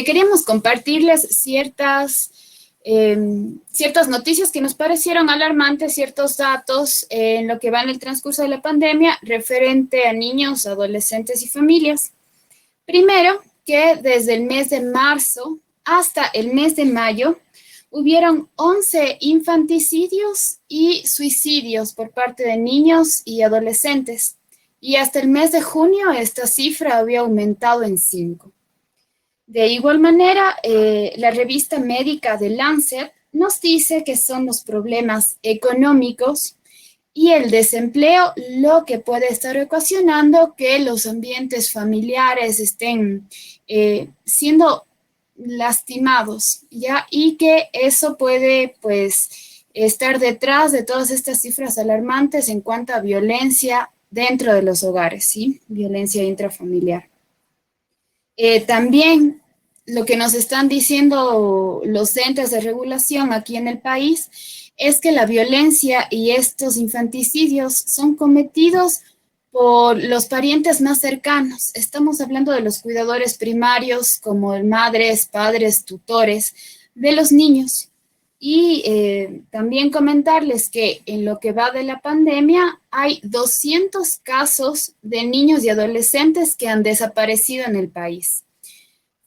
Queríamos compartirles ciertas noticias que nos parecieron alarmantes, ciertos datos en lo que va en el transcurso de la pandemia referente a niños, adolescentes y familias. Primero, que desde el mes de marzo hasta el mes de mayo hubieron 11 infanticidios y suicidios por parte de niños y adolescentes. Y hasta el mes de junio esta cifra había aumentado en 5. De igual manera, la revista médica de Lancet nos dice que son los problemas económicos y el desempleo lo que puede estar ocasionando que los ambientes familiares estén siendo lastimados, ¿ya? Y que eso puede, pues, estar detrás de todas estas cifras alarmantes en cuanto a violencia dentro de los hogares, ¿sí? Violencia intrafamiliar. También lo que nos están diciendo los entes de regulación aquí en el país es que la violencia y estos infanticidios son cometidos por los parientes más cercanos. Estamos hablando de los cuidadores primarios como madres, padres, tutores de los niños. Y también comentarles que en lo que va de la pandemia hay 200 casos de niños y adolescentes que han desaparecido en el país.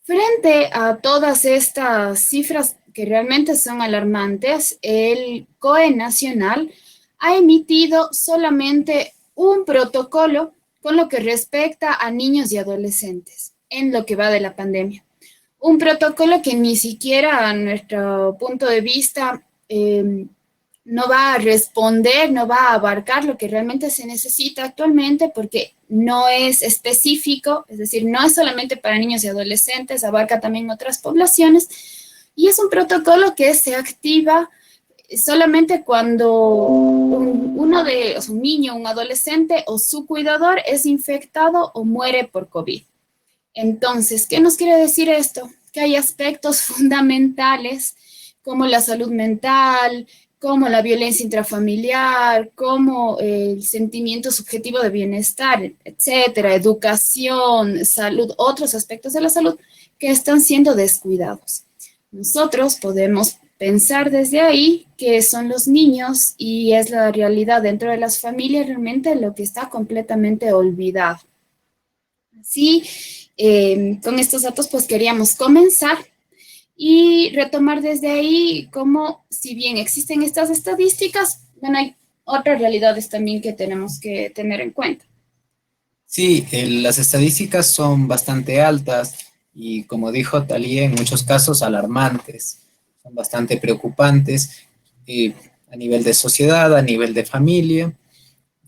Frente a todas estas cifras que realmente son alarmantes, el COE nacional ha emitido solamente un protocolo con lo que respecta a niños y adolescentes en lo que va de la pandemia. Un protocolo que ni siquiera a nuestro punto de vista no va a responder, no va a abarcar lo que realmente se necesita actualmente porque no es específico, es decir, no es solamente para niños y adolescentes, abarca también otras poblaciones y es un protocolo que se activa solamente cuando un niño, un adolescente o su cuidador es infectado o muere por COVID. Entonces, ¿qué nos quiere decir esto? Que hay aspectos fundamentales como la salud mental, como la violencia intrafamiliar, como el sentimiento subjetivo de bienestar, etcétera, educación, salud, otros aspectos de la salud que están siendo descuidados. Nosotros podemos pensar desde ahí que son los niños y es la realidad dentro de las familias realmente lo que está completamente olvidado. Así, con estos datos pues queríamos comenzar y retomar desde ahí cómo, si bien existen estas estadísticas, bueno, hay otras realidades también que tenemos que tener en cuenta. Sí, las estadísticas son bastante altas y como dijo Talía, en muchos casos alarmantes, son bastante preocupantes a nivel de sociedad, a nivel de familia,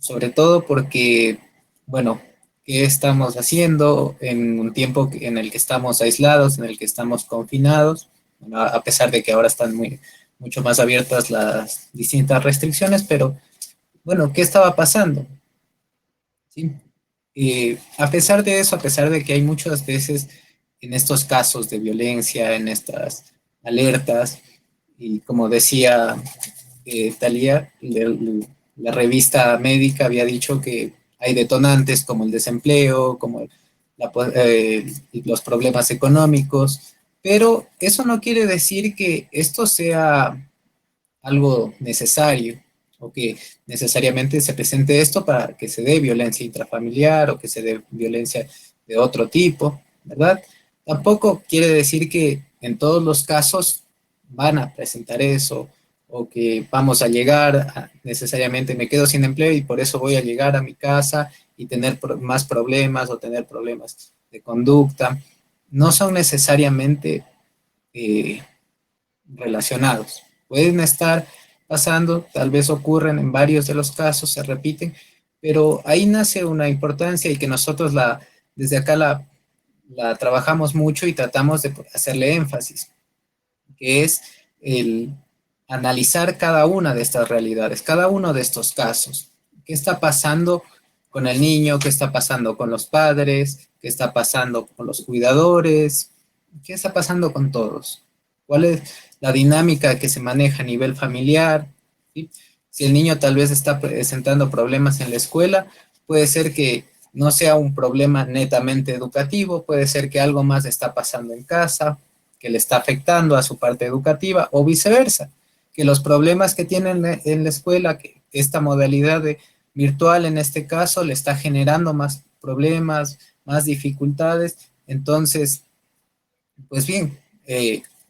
sobre todo porque, bueno, ¿qué estamos haciendo en un tiempo en el que estamos aislados, en el que estamos confinados? Bueno, a pesar de que ahora están mucho más abiertas las distintas restricciones, pero bueno, ¿qué estaba pasando? ¿Sí? A pesar de eso, a pesar de que hay muchas veces en estos casos de violencia, en estas alertas, y como decía Talía, la revista médica había dicho que hay detonantes como el desempleo, como los problemas económicos, pero eso no quiere decir que esto sea algo necesario o que necesariamente se presente esto para que se dé violencia intrafamiliar o que se dé violencia de otro tipo, ¿verdad? Tampoco quiere decir que en todos los casos van a presentar eso o que vamos a llegar necesariamente me quedo sin empleo y por eso voy a llegar a mi casa y tener más problemas o tener problemas de conducta. No son necesariamente eh, relacionados. Pueden estar pasando, tal vez ocurren en varios de los casos, se repiten, pero ahí nace una importancia y que nosotros desde acá la trabajamos mucho y tratamos de hacerle énfasis, que es el analizar cada una de estas realidades, cada uno de estos casos. ¿Qué está pasando con el niño? ¿Qué está pasando con los padres? ¿Qué está pasando con los cuidadores? ¿Qué está pasando con todos? ¿Cuál es la dinámica que se maneja a nivel familiar? ¿Sí? Si el niño tal vez está presentando problemas en la escuela, puede ser que no sea un problema netamente educativo, puede ser que algo más está pasando en casa, que le está afectando a su parte educativa, o viceversa, que los problemas que tienen en la escuela, que esta modalidad de virtual en este caso le está generando más problemas, más dificultades. Entonces, pues bien,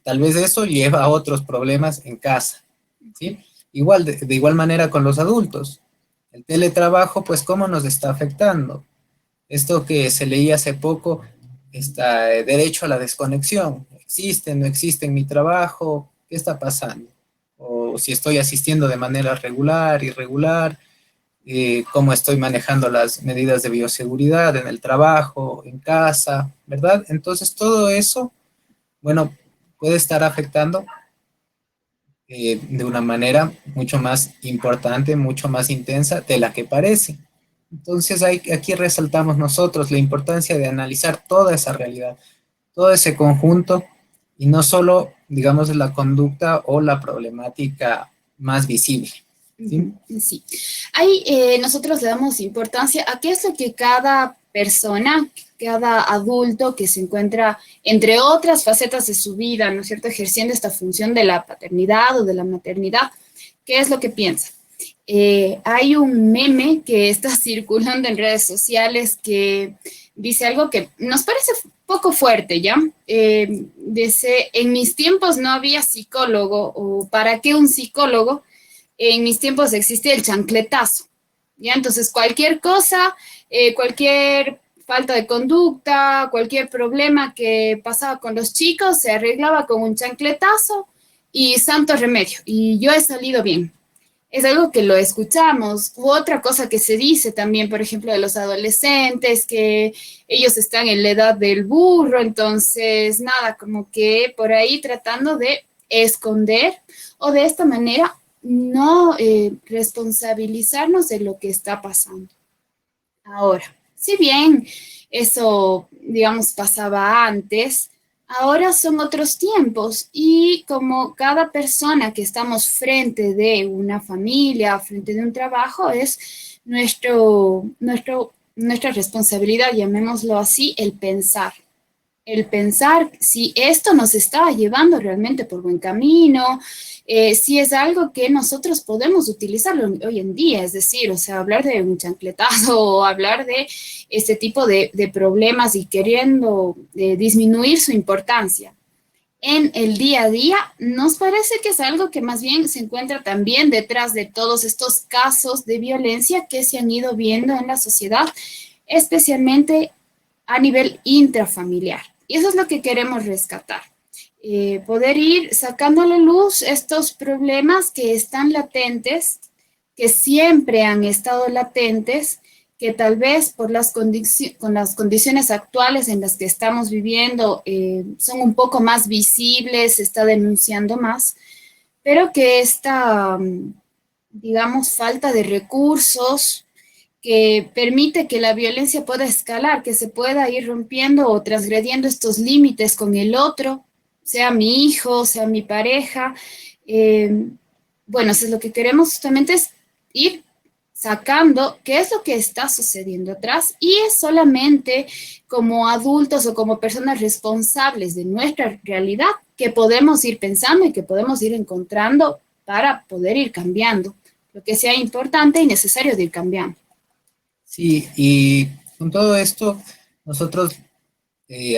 tal vez eso lleva a otros problemas en casa, ¿sí? Igual, de igual manera con los adultos. El teletrabajo, pues, ¿cómo nos está afectando? Esto que se leía hace poco, está derecho a la desconexión. ¿Existe, no existe en mi trabajo? ¿Qué está pasando? O si estoy asistiendo de manera regular, irregular, cómo estoy manejando las medidas de bioseguridad en el trabajo, en casa, ¿verdad? Entonces, todo eso, bueno, puede estar afectando de una manera mucho más importante, mucho más intensa de la que parece. Entonces aquí resaltamos nosotros la importancia de analizar toda esa realidad, todo ese conjunto y no solo, digamos, la conducta o la problemática más visible. ¿Sí? Sí. Ahí nosotros le damos importancia a qué es lo que cada persona, cada adulto que se encuentra, entre otras facetas de su vida, ¿no es cierto?, ejerciendo esta función de la paternidad o de la maternidad, ¿qué es lo que piensa? Hay un meme que está circulando en redes sociales que dice algo que nos parece poco fuerte, ¿ya? Dice, en mis tiempos no había psicólogo, o ¿para qué un psicólogo? En mis tiempos existía el chancletazo, ¿ya? Entonces, cualquier cosa, cualquier falta de conducta, cualquier problema que pasaba con los chicos, se arreglaba con un chancletazo y santo remedio. Y yo he salido bien. Es algo que lo escuchamos. U otra cosa que se dice también, por ejemplo, de los adolescentes, que ellos están en la edad del burro, entonces, nada, como que por ahí tratando de esconder o de esta manera no responsabilizarnos de lo que está pasando. Ahora, si bien eso, digamos, pasaba antes, ahora son otros tiempos y como cada persona que estamos frente de una familia, frente de un trabajo, es nuestra responsabilidad, llamémoslo así, el pensar si esto nos está llevando realmente por buen camino, si es algo que nosotros podemos utilizarlo hoy en día, es decir, o sea, hablar de un chancletazo o hablar de este tipo de problemas y queriendo disminuir su importancia en el día a día, nos parece que es algo que más bien se encuentra también detrás de todos estos casos de violencia que se han ido viendo en la sociedad, especialmente a nivel intrafamiliar. Y eso es lo que queremos rescatar. Poder ir sacando a la luz estos problemas que están latentes, que siempre han estado latentes, que tal vez por con las condiciones actuales en las que estamos viviendo son un poco más visibles, se está denunciando más, pero que esta, digamos, falta de recursos que permite que la violencia pueda escalar, que se pueda ir rompiendo o transgrediendo estos límites con el otro, sea mi hijo, sea mi pareja. Eh, bueno, eso es lo que queremos justamente es ir sacando qué es lo que está sucediendo atrás y es solamente como adultos o como personas responsables de nuestra realidad que podemos ir pensando y que podemos ir encontrando para poder ir cambiando lo que sea importante y necesario de ir cambiando. Sí, y con todo esto, nosotros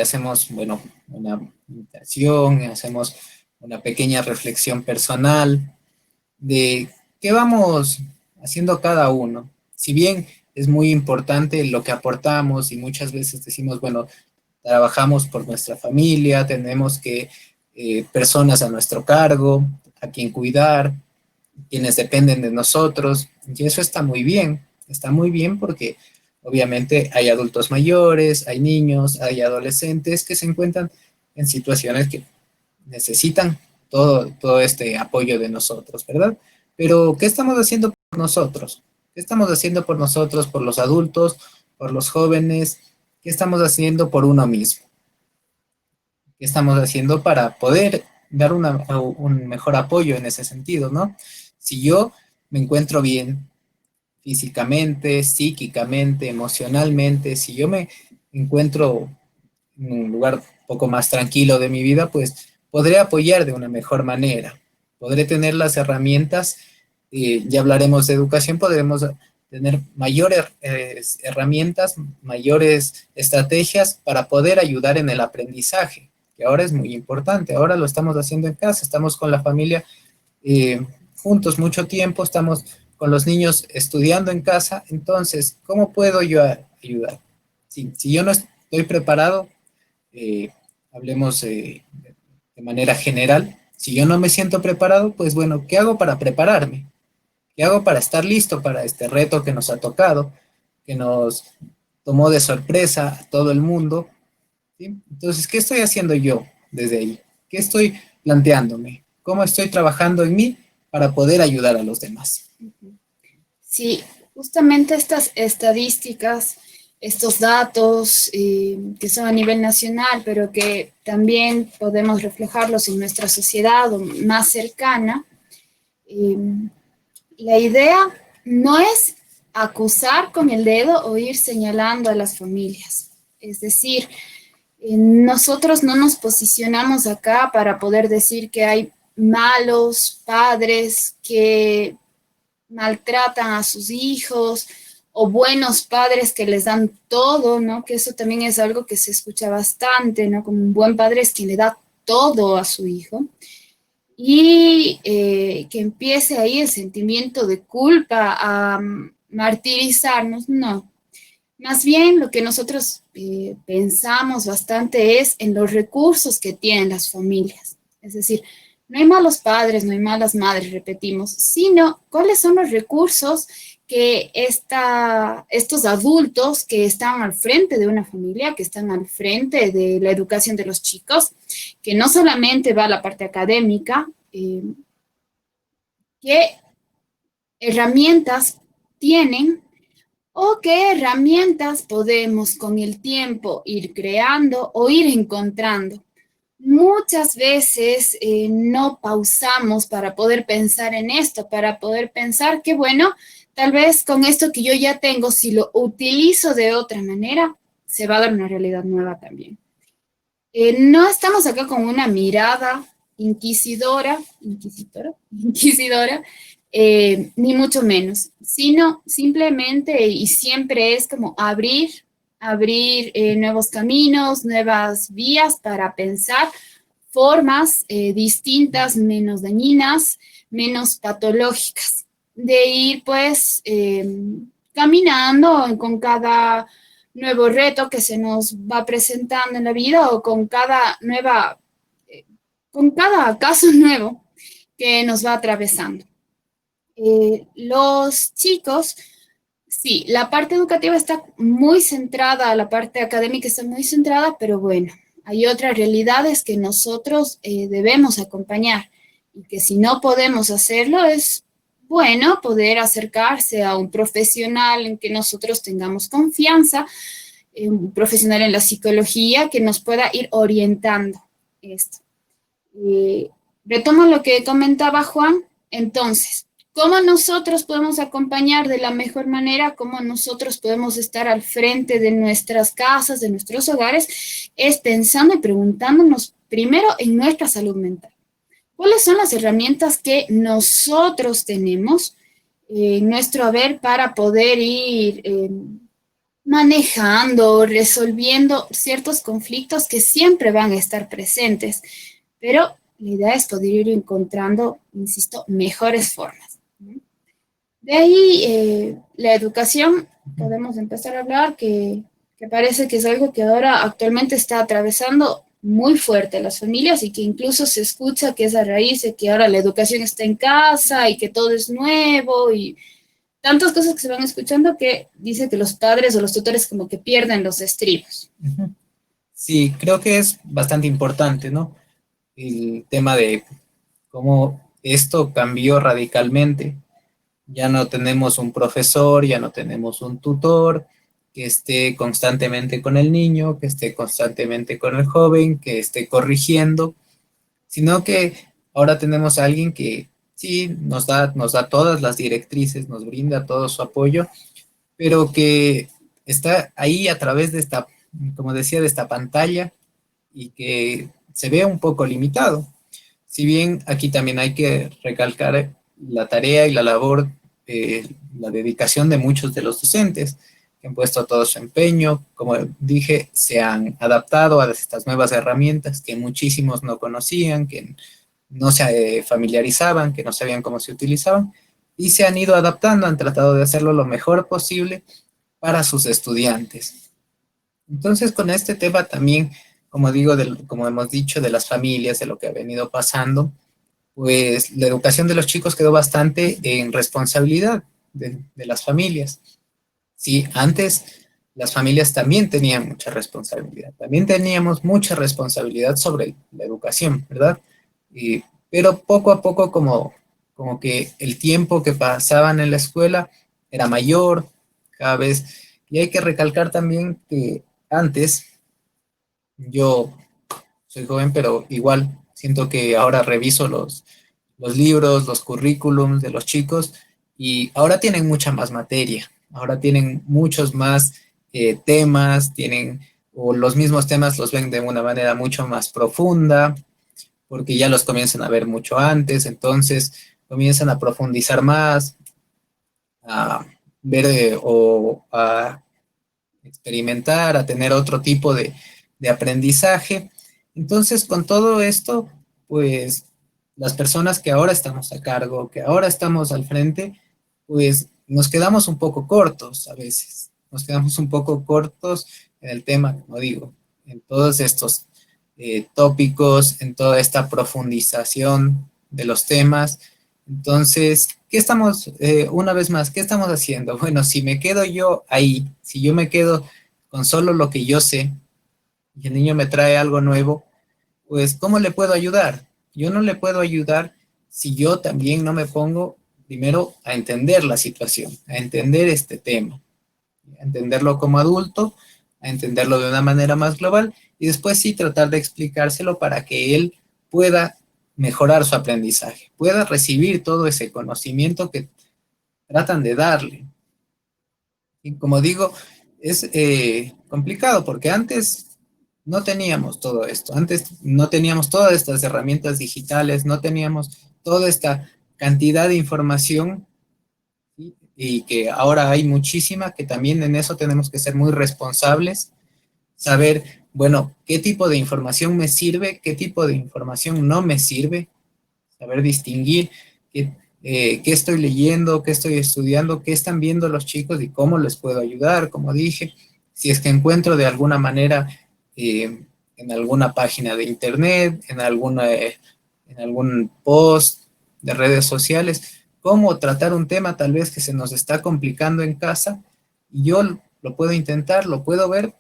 hacemos, bueno, una meditación, hacemos una pequeña reflexión personal de qué vamos haciendo cada uno. Si bien es muy importante lo que aportamos y muchas veces decimos, bueno, trabajamos por nuestra familia, tenemos que personas a nuestro cargo, a quien cuidar, quienes dependen de nosotros, y eso está muy bien porque obviamente hay adultos mayores, hay niños, hay adolescentes que se encuentran en situaciones que necesitan todo este apoyo de nosotros, ¿verdad? Pero, ¿qué estamos haciendo por nosotros? ¿Qué estamos haciendo por nosotros, por los adultos, por los jóvenes? ¿Qué estamos haciendo por uno mismo? ¿Qué estamos haciendo para poder dar un mejor apoyo en ese sentido, ¿no? Si yo me encuentro bien físicamente, psíquicamente, emocionalmente. Si yo me encuentro en un lugar un poco más tranquilo de mi vida, pues podré apoyar de una mejor manera. Podré tener las herramientas, ya hablaremos de educación, podremos tener mayores herramientas, mayores estrategias para poder ayudar en el aprendizaje, que ahora es muy importante. Ahora lo estamos haciendo en casa, estamos con la familia juntos mucho tiempo, estamos con los niños estudiando en casa. Entonces, ¿cómo puedo yo ayudar? Si yo no estoy preparado, eh, hablemos de manera general, si yo no me siento preparado, pues bueno, ¿qué hago para prepararme? ¿Qué hago para estar listo para este reto que nos ha tocado, que nos tomó de sorpresa a todo el mundo? ¿Sí? Entonces, ¿qué estoy haciendo yo desde ahí? ¿Qué estoy planteándome? ¿Cómo estoy trabajando en mí para poder ayudar a los demás? Sí, justamente estas estadísticas, estos datos que son a nivel nacional, pero que también podemos reflejarlos en nuestra sociedad más cercana, eh, la idea no es acusar con el dedo o ir señalando a las familias. Es decir, nosotros no nos posicionamos acá para poder decir que hay malos padres que maltratan a sus hijos o buenos padres que les dan todo, ¿no? Que eso también es algo que se escucha bastante, ¿no? Como un buen padre es quien le da todo a su hijo. Y que empiece ahí el sentimiento de culpa a martirizarnos, no. Más bien lo que nosotros pensamos bastante es en los recursos que tienen las familias. Es decir, no hay malos padres, no hay malas madres, repetimos, sino cuáles son los recursos que estos adultos que están al frente de una familia, que están al frente de la educación de los chicos, que no solamente va a la parte académica, qué herramientas tienen o qué herramientas podemos con el tiempo ir creando o ir encontrando. Muchas veces no pausamos para poder pensar en esto, para poder pensar que, bueno, tal vez con esto que yo ya tengo, si lo utilizo de otra manera, se va a dar una realidad nueva también. No estamos acá con una mirada inquisidora, ni mucho menos, sino simplemente y siempre es como abrir nuevos caminos, nuevas vías para pensar formas distintas, menos dañinas, menos patológicas, de ir pues caminando con cada nuevo reto que se nos va presentando en la vida o con cada caso nuevo que nos va atravesando. Los chicos, sí, la parte educativa está muy centrada, la parte académica está muy centrada, pero bueno, hay otras realidades que nosotros debemos acompañar y que si no podemos hacerlo es bueno poder acercarse a un profesional en que nosotros tengamos confianza, un profesional en la psicología que nos pueda ir orientando esto. Retomo lo que comentaba Juan, entonces, ¿cómo nosotros podemos acompañar de la mejor manera? ¿Cómo nosotros podemos estar al frente de nuestras casas, de nuestros hogares? Es pensando y preguntándonos primero en nuestra salud mental. ¿Cuáles son las herramientas que nosotros tenemos en nuestro haber para poder ir manejando, resolviendo ciertos conflictos que siempre van a estar presentes? Pero la idea es poder ir encontrando, insisto, mejores formas. De ahí, la educación, podemos empezar a hablar que parece que es algo que ahora actualmente está atravesando muy fuerte las familias y que incluso se escucha que es a raíz de que ahora la educación está en casa y que todo es nuevo y tantas cosas que se van escuchando que dice que los padres o los tutores como que pierden los estribos. Sí, creo que es bastante importante, ¿no? El tema de cómo esto cambió radicalmente. Ya no tenemos un profesor, ya no tenemos un tutor que esté constantemente con el niño, que esté constantemente con el joven, que esté corrigiendo, sino que ahora tenemos a alguien que sí, nos da todas las directrices, nos brinda todo su apoyo, pero que está ahí a través de esta, como decía, de esta pantalla y que se ve un poco limitado. Si bien aquí también hay que recalcar la tarea y la labor, la dedicación de muchos de los docentes, que han puesto todo su empeño, como dije, se han adaptado a estas nuevas herramientas que muchísimos no conocían, que no se familiarizaban, que no sabían cómo se utilizaban, y se han ido adaptando, han tratado de hacerlo lo mejor posible para sus estudiantes. Entonces, con este tema también, como digo, como hemos dicho, de las familias, de lo que ha venido pasando, pues la educación de los chicos quedó bastante en responsabilidad de las familias. Sí, antes las familias también tenían mucha responsabilidad, también teníamos mucha responsabilidad sobre la educación, ¿verdad? Y, pero poco a poco como que el tiempo que pasaban en la escuela era mayor cada vez, y hay que recalcar también que antes, yo soy joven, pero igual siento que ahora reviso los libros, los currículums de los chicos y ahora tienen mucha más materia, ahora tienen muchos más temas, tienen, o los mismos temas los ven de una manera mucho más profunda, porque ya los comienzan a ver mucho antes, entonces comienzan a profundizar más, a ver o a experimentar, a tener otro tipo de aprendizaje. Entonces, con todo esto, pues las personas que ahora estamos a cargo, que ahora estamos al frente, pues nos quedamos un poco cortos a veces. Nos quedamos un poco cortos en el tema, como digo, en todos estos tópicos, en toda esta profundización de los temas. Entonces, ¿qué estamos, una vez más, qué estamos haciendo? Bueno, si me quedo yo ahí, si yo me quedo con solo lo que yo sé y el niño me trae algo nuevo, pues ¿cómo le puedo ayudar? Yo no le puedo ayudar si yo también no me pongo primero a entender la situación, a entender este tema, a entenderlo como adulto, a entenderlo de una manera más global y después sí tratar de explicárselo para que él pueda mejorar su aprendizaje, pueda recibir todo ese conocimiento que tratan de darle. Y como digo, es complicado porque antes no teníamos todo esto, antes no teníamos todas estas herramientas digitales, no teníamos toda esta cantidad de información, ¿sí? Y que ahora hay muchísima, que también en eso tenemos que ser muy responsables, saber, bueno, qué tipo de información me sirve, qué tipo de información no me sirve, saber distinguir qué estoy leyendo, qué estoy estudiando, qué están viendo los chicos y cómo les puedo ayudar, como dije, si es que encuentro de alguna manera en alguna página de internet, en algún post de redes sociales, cómo tratar un tema tal vez que se nos está complicando en casa, y yo lo puedo intentar, lo puedo ver,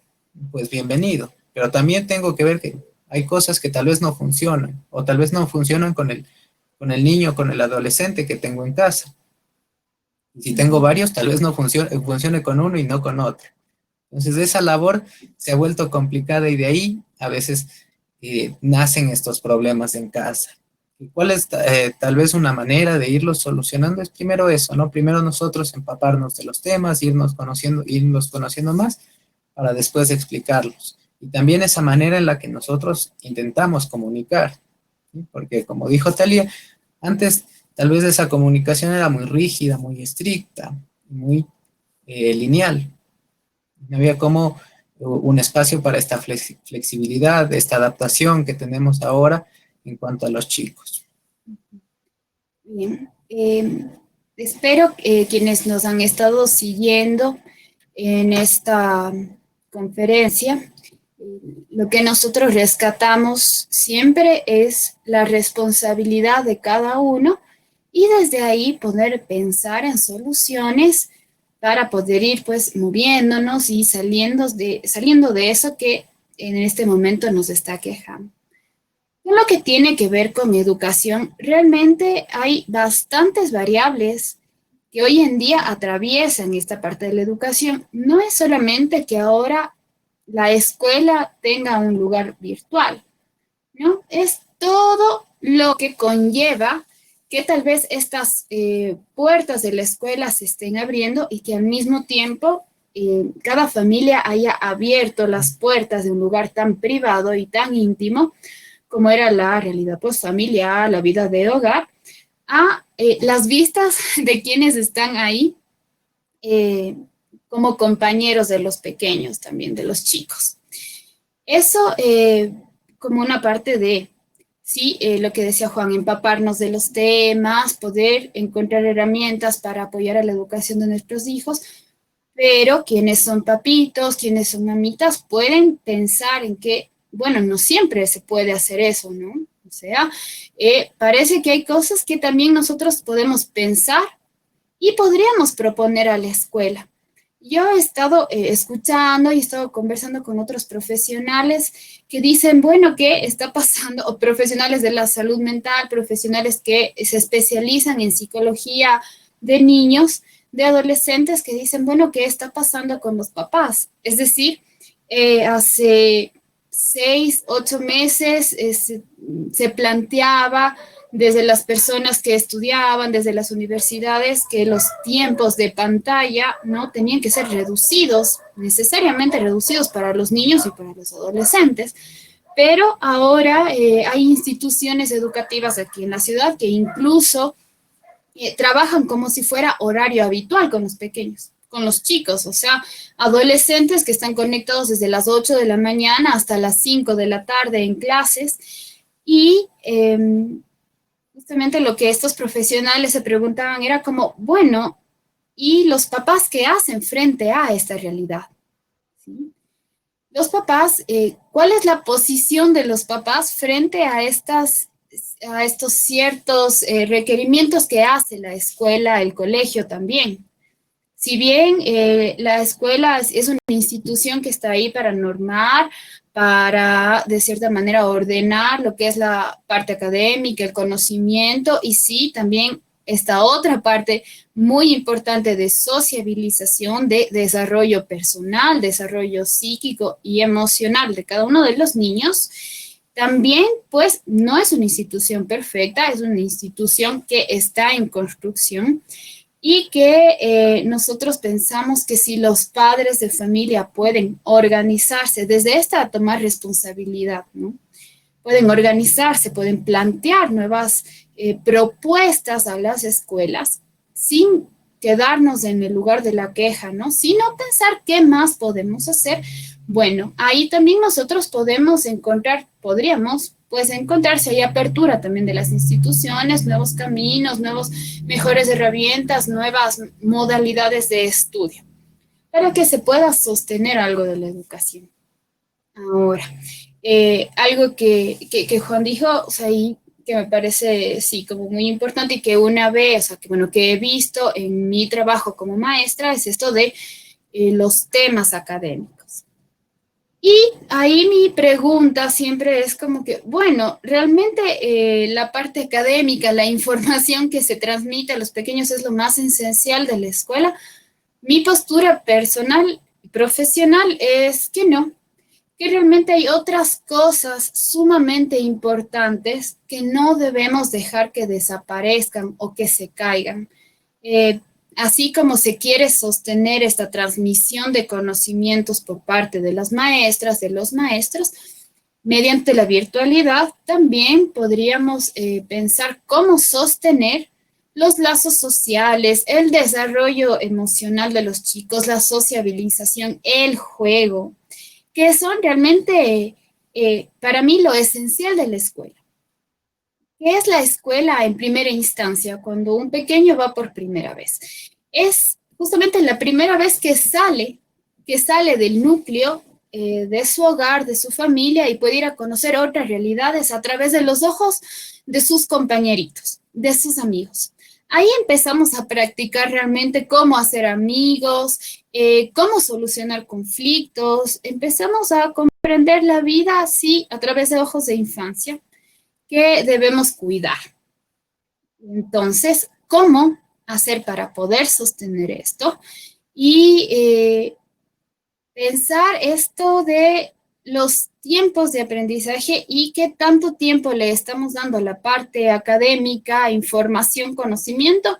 pues bienvenido, pero también tengo que ver que hay cosas que tal vez no funcionan, o tal vez no funcionan con el niño, con el adolescente que tengo en casa. Y si tengo varios, tal vez no funcione con uno y no con otro. Entonces, esa labor se ha vuelto complicada y de ahí a veces nacen estos problemas en casa. ¿Y cuál es tal vez una manera de irlos solucionando? Es primero eso, ¿no? Primero nosotros empaparnos de los temas, irnos conociendo más para después explicarlos. Y también esa manera en la que nosotros intentamos comunicar, ¿sí? Porque como dijo Talia, antes tal vez esa comunicación era muy rígida, muy estricta, muy lineal. No había como un espacio para esta flexibilidad, esta adaptación que tenemos ahora en cuanto a los chicos. Bien. Espero que quienes nos han estado siguiendo en esta conferencia, lo que nosotros rescatamos siempre es la responsabilidad de cada uno y desde ahí poder pensar en soluciones para poder ir pues moviéndonos y saliendo de eso que en este momento nos está quejando. En lo que tiene que ver con mi educación, realmente hay bastantes variables que hoy en día atraviesan esta parte de la educación. No es solamente que ahora la escuela tenga un lugar virtual, ¿no? Es todo lo que conlleva que tal vez estas puertas de la escuela se estén abriendo y que al mismo tiempo cada familia haya abierto las puertas de un lugar tan privado y tan íntimo como era la realidad pues familiar, la vida de hogar, a las vistas de quienes están ahí como compañeros de los pequeños también, de los chicos. Eso como una parte de, sí, lo que decía Juan, empaparnos de los temas, poder encontrar herramientas para apoyar a la educación de nuestros hijos, pero quienes son papitos, quienes son mamitas, pueden pensar en que, bueno, no siempre se puede hacer eso, ¿no? O sea, parece que hay cosas que también nosotros podemos pensar y podríamos proponer a la escuela. Yo he estado escuchando y he estado conversando con otros profesionales que dicen, bueno, ¿qué está pasando? O profesionales de la salud mental, profesionales que se especializan en psicología de niños, de adolescentes, que dicen, bueno, ¿qué está pasando con los papás? Es decir, hace 6, 8 meses se planteaba desde las personas que estudiaban, desde las universidades, que los tiempos de pantalla no tenían que ser reducidos, necesariamente reducidos para los niños y para los adolescentes. Pero ahora hay instituciones educativas aquí en la ciudad que incluso trabajan como si fuera horario habitual con los pequeños, con los chicos, o sea, adolescentes que están conectados desde las 8 de la mañana hasta las 5 de la tarde en clases y justamente lo que estos profesionales se preguntaban era como, bueno, ¿y los papás qué hacen frente a esta realidad? ¿Sí? Los papás, ¿cuál es la posición de los papás frente a estos ciertos requerimientos que hace la escuela, el colegio también? Si bien la escuela es una institución que está ahí para normar, para de cierta manera ordenar lo que es la parte académica, el conocimiento y sí, también esta otra parte muy importante de sociabilización, de desarrollo personal, desarrollo psíquico y emocional de cada uno de los niños, también pues no es una institución perfecta, es una institución que está en construcción y que nosotros pensamos que si los padres de familia pueden organizarse desde esta a tomar responsabilidad, ¿no? Pueden organizarse, pueden plantear nuevas propuestas a las escuelas sin quedarnos en el lugar de la queja, ¿no? Sino pensar qué más podemos hacer. Bueno, ahí también nosotros podríamos pues encontrar si hay apertura también de las instituciones, nuevos caminos, mejores herramientas, nuevas modalidades de estudio, para que se pueda sostener algo de la educación. Ahora, algo que Juan dijo, o sea, y que me parece, sí, como muy importante y que una vez, o sea, que bueno, que he visto en mi trabajo como maestra, es esto de los temas académicos. Y ahí mi pregunta siempre es como que, bueno, realmente la parte académica, la información que se transmite a los pequeños es lo más esencial de la escuela. Mi postura personal y profesional es que no, que realmente hay otras cosas sumamente importantes que no debemos dejar que desaparezcan o que se caigan. Eh, Así como se quiere sostener esta transmisión de conocimientos por parte de las maestras, de los maestros, mediante la virtualidad, también podríamos pensar cómo sostener los lazos sociales, el desarrollo emocional de los chicos, la sociabilización, el juego, que son realmente para mí lo esencial de la escuela. ¿Qué es la escuela en primera instancia cuando un pequeño va por primera vez? Es justamente la primera vez que sale del núcleo de su hogar, de su familia y puede ir a conocer otras realidades a través de los ojos de sus compañeritos, de sus amigos. Ahí empezamos a practicar realmente cómo hacer amigos, cómo solucionar conflictos. Empezamos a comprender la vida así a través de ojos de infancia que debemos cuidar. Entonces, ¿cómo hacer para poder sostener esto? Y pensar esto de los tiempos de aprendizaje y qué tanto tiempo le estamos dando a la parte académica, información, conocimiento,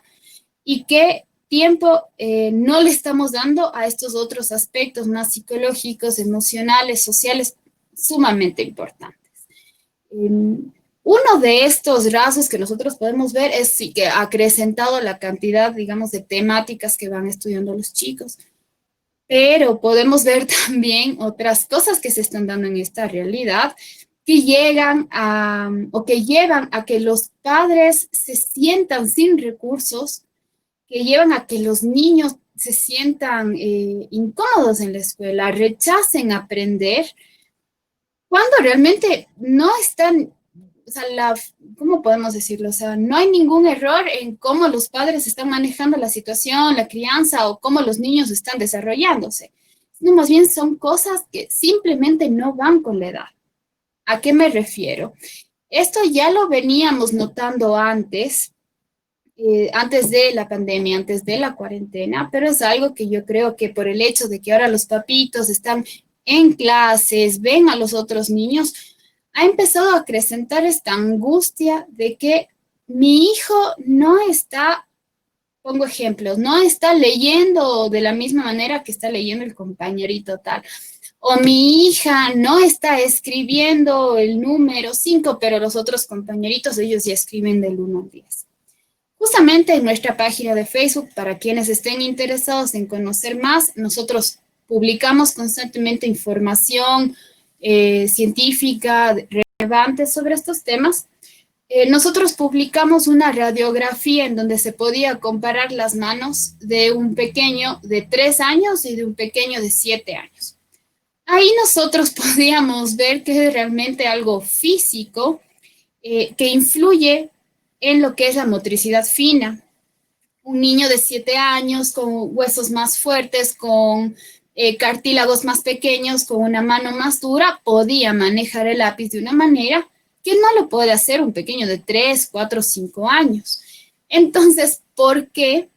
y qué tiempo no le estamos dando a estos otros aspectos más psicológicos, emocionales, sociales, sumamente importantes. Uno de estos rasgos que nosotros podemos ver es sí, que ha acrecentado la cantidad, digamos, de temáticas que van estudiando los chicos, pero podemos ver también otras cosas que se están dando en esta realidad que llegan a, o que llevan a que los padres se sientan sin recursos, que llevan a que los niños se sientan incómodos en la escuela, rechacen aprender, cuando realmente no están, o sea, ¿cómo podemos decirlo? O sea, no hay ningún error en cómo los padres están manejando la situación, la crianza o cómo los niños están desarrollándose. No, más bien son cosas que simplemente no van con la edad. ¿A qué me refiero? Esto ya lo veníamos notando antes de la pandemia, antes de la cuarentena, pero es algo que yo creo que por el hecho de que ahora los papitos están en clases, ven a los otros niños, ha empezado a acrecentar esta angustia de que mi hijo no está, pongo ejemplos, no está leyendo de la misma manera que está leyendo el compañerito tal. O mi hija no está escribiendo el número 5, pero los otros compañeritos, ellos ya escriben del 1 al 10. Justamente en nuestra página de Facebook, para quienes estén interesados en conocer más, nosotros publicamos constantemente información científica relevante sobre estos temas. Nosotros publicamos una radiografía en donde se podía comparar las manos de un pequeño de 3 años y de un pequeño de 7 años. Ahí nosotros podíamos ver que es realmente algo físico que influye en lo que es la motricidad fina. Un niño de 7 años con huesos más fuertes, con cartílagos más pequeños, con una mano más dura, podía manejar el lápiz de una manera que no lo puede hacer un pequeño de 3, 4, 5 años. Entonces, ¿por qué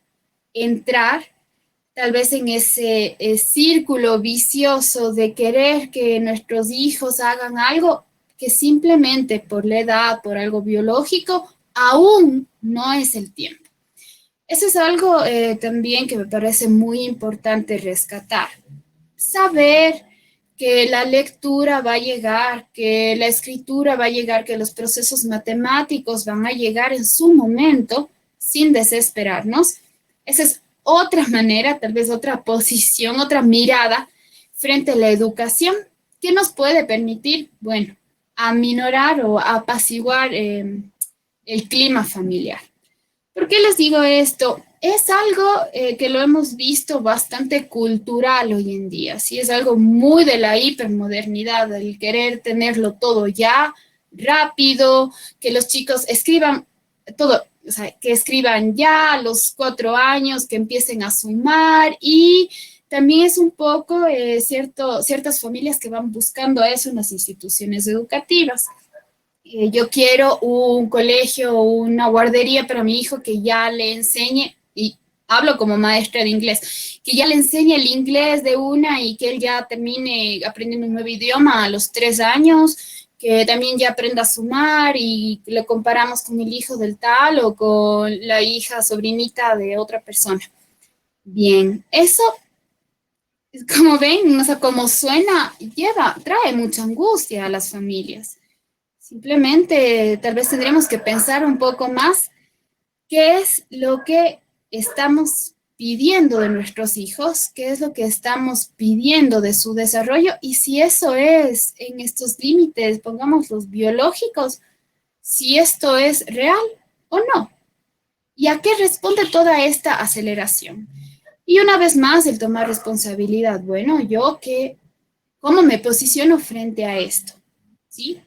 entrar tal vez en ese círculo vicioso de querer que nuestros hijos hagan algo que simplemente por la edad, por algo biológico, aún no es el tiempo? Eso es algo también que me parece muy importante rescatar. Saber que la lectura va a llegar, que la escritura va a llegar, que los procesos matemáticos van a llegar en su momento sin desesperarnos. Esa es otra manera, tal vez otra posición, otra mirada frente a la educación que nos puede permitir, bueno, aminorar o apaciguar el clima familiar. ¿Por qué les digo esto? Es algo que lo hemos visto bastante cultural hoy en día, ¿sí? Es algo muy de la hipermodernidad, el querer tenerlo todo ya, rápido, que los chicos escriban todo, o sea, que escriban ya a los 4 años, que empiecen a sumar, y también es un poco ciertas familias que van buscando eso en las instituciones educativas. Yo quiero un colegio, una guardería para mi hijo que ya le enseñe, y hablo como maestra de inglés, que ya le enseñe el inglés de una y que él ya termine aprendiendo un nuevo idioma a los 3 años, que también ya aprenda a sumar y le comparamos con el hijo del tal o con la hija sobrinita de otra persona. Bien, eso, como ven, o sea, como suena, trae mucha angustia a las familias. Simplemente tal vez tendríamos que pensar un poco más qué es lo que estamos pidiendo de nuestros hijos, qué es lo que estamos pidiendo de su desarrollo y si eso es en estos límites, pongamos los biológicos, si esto es real o no. ¿Y a qué responde toda esta aceleración? Y una vez más, el tomar responsabilidad. Bueno, ¿cómo me posiciono frente a esto? ¿Sí?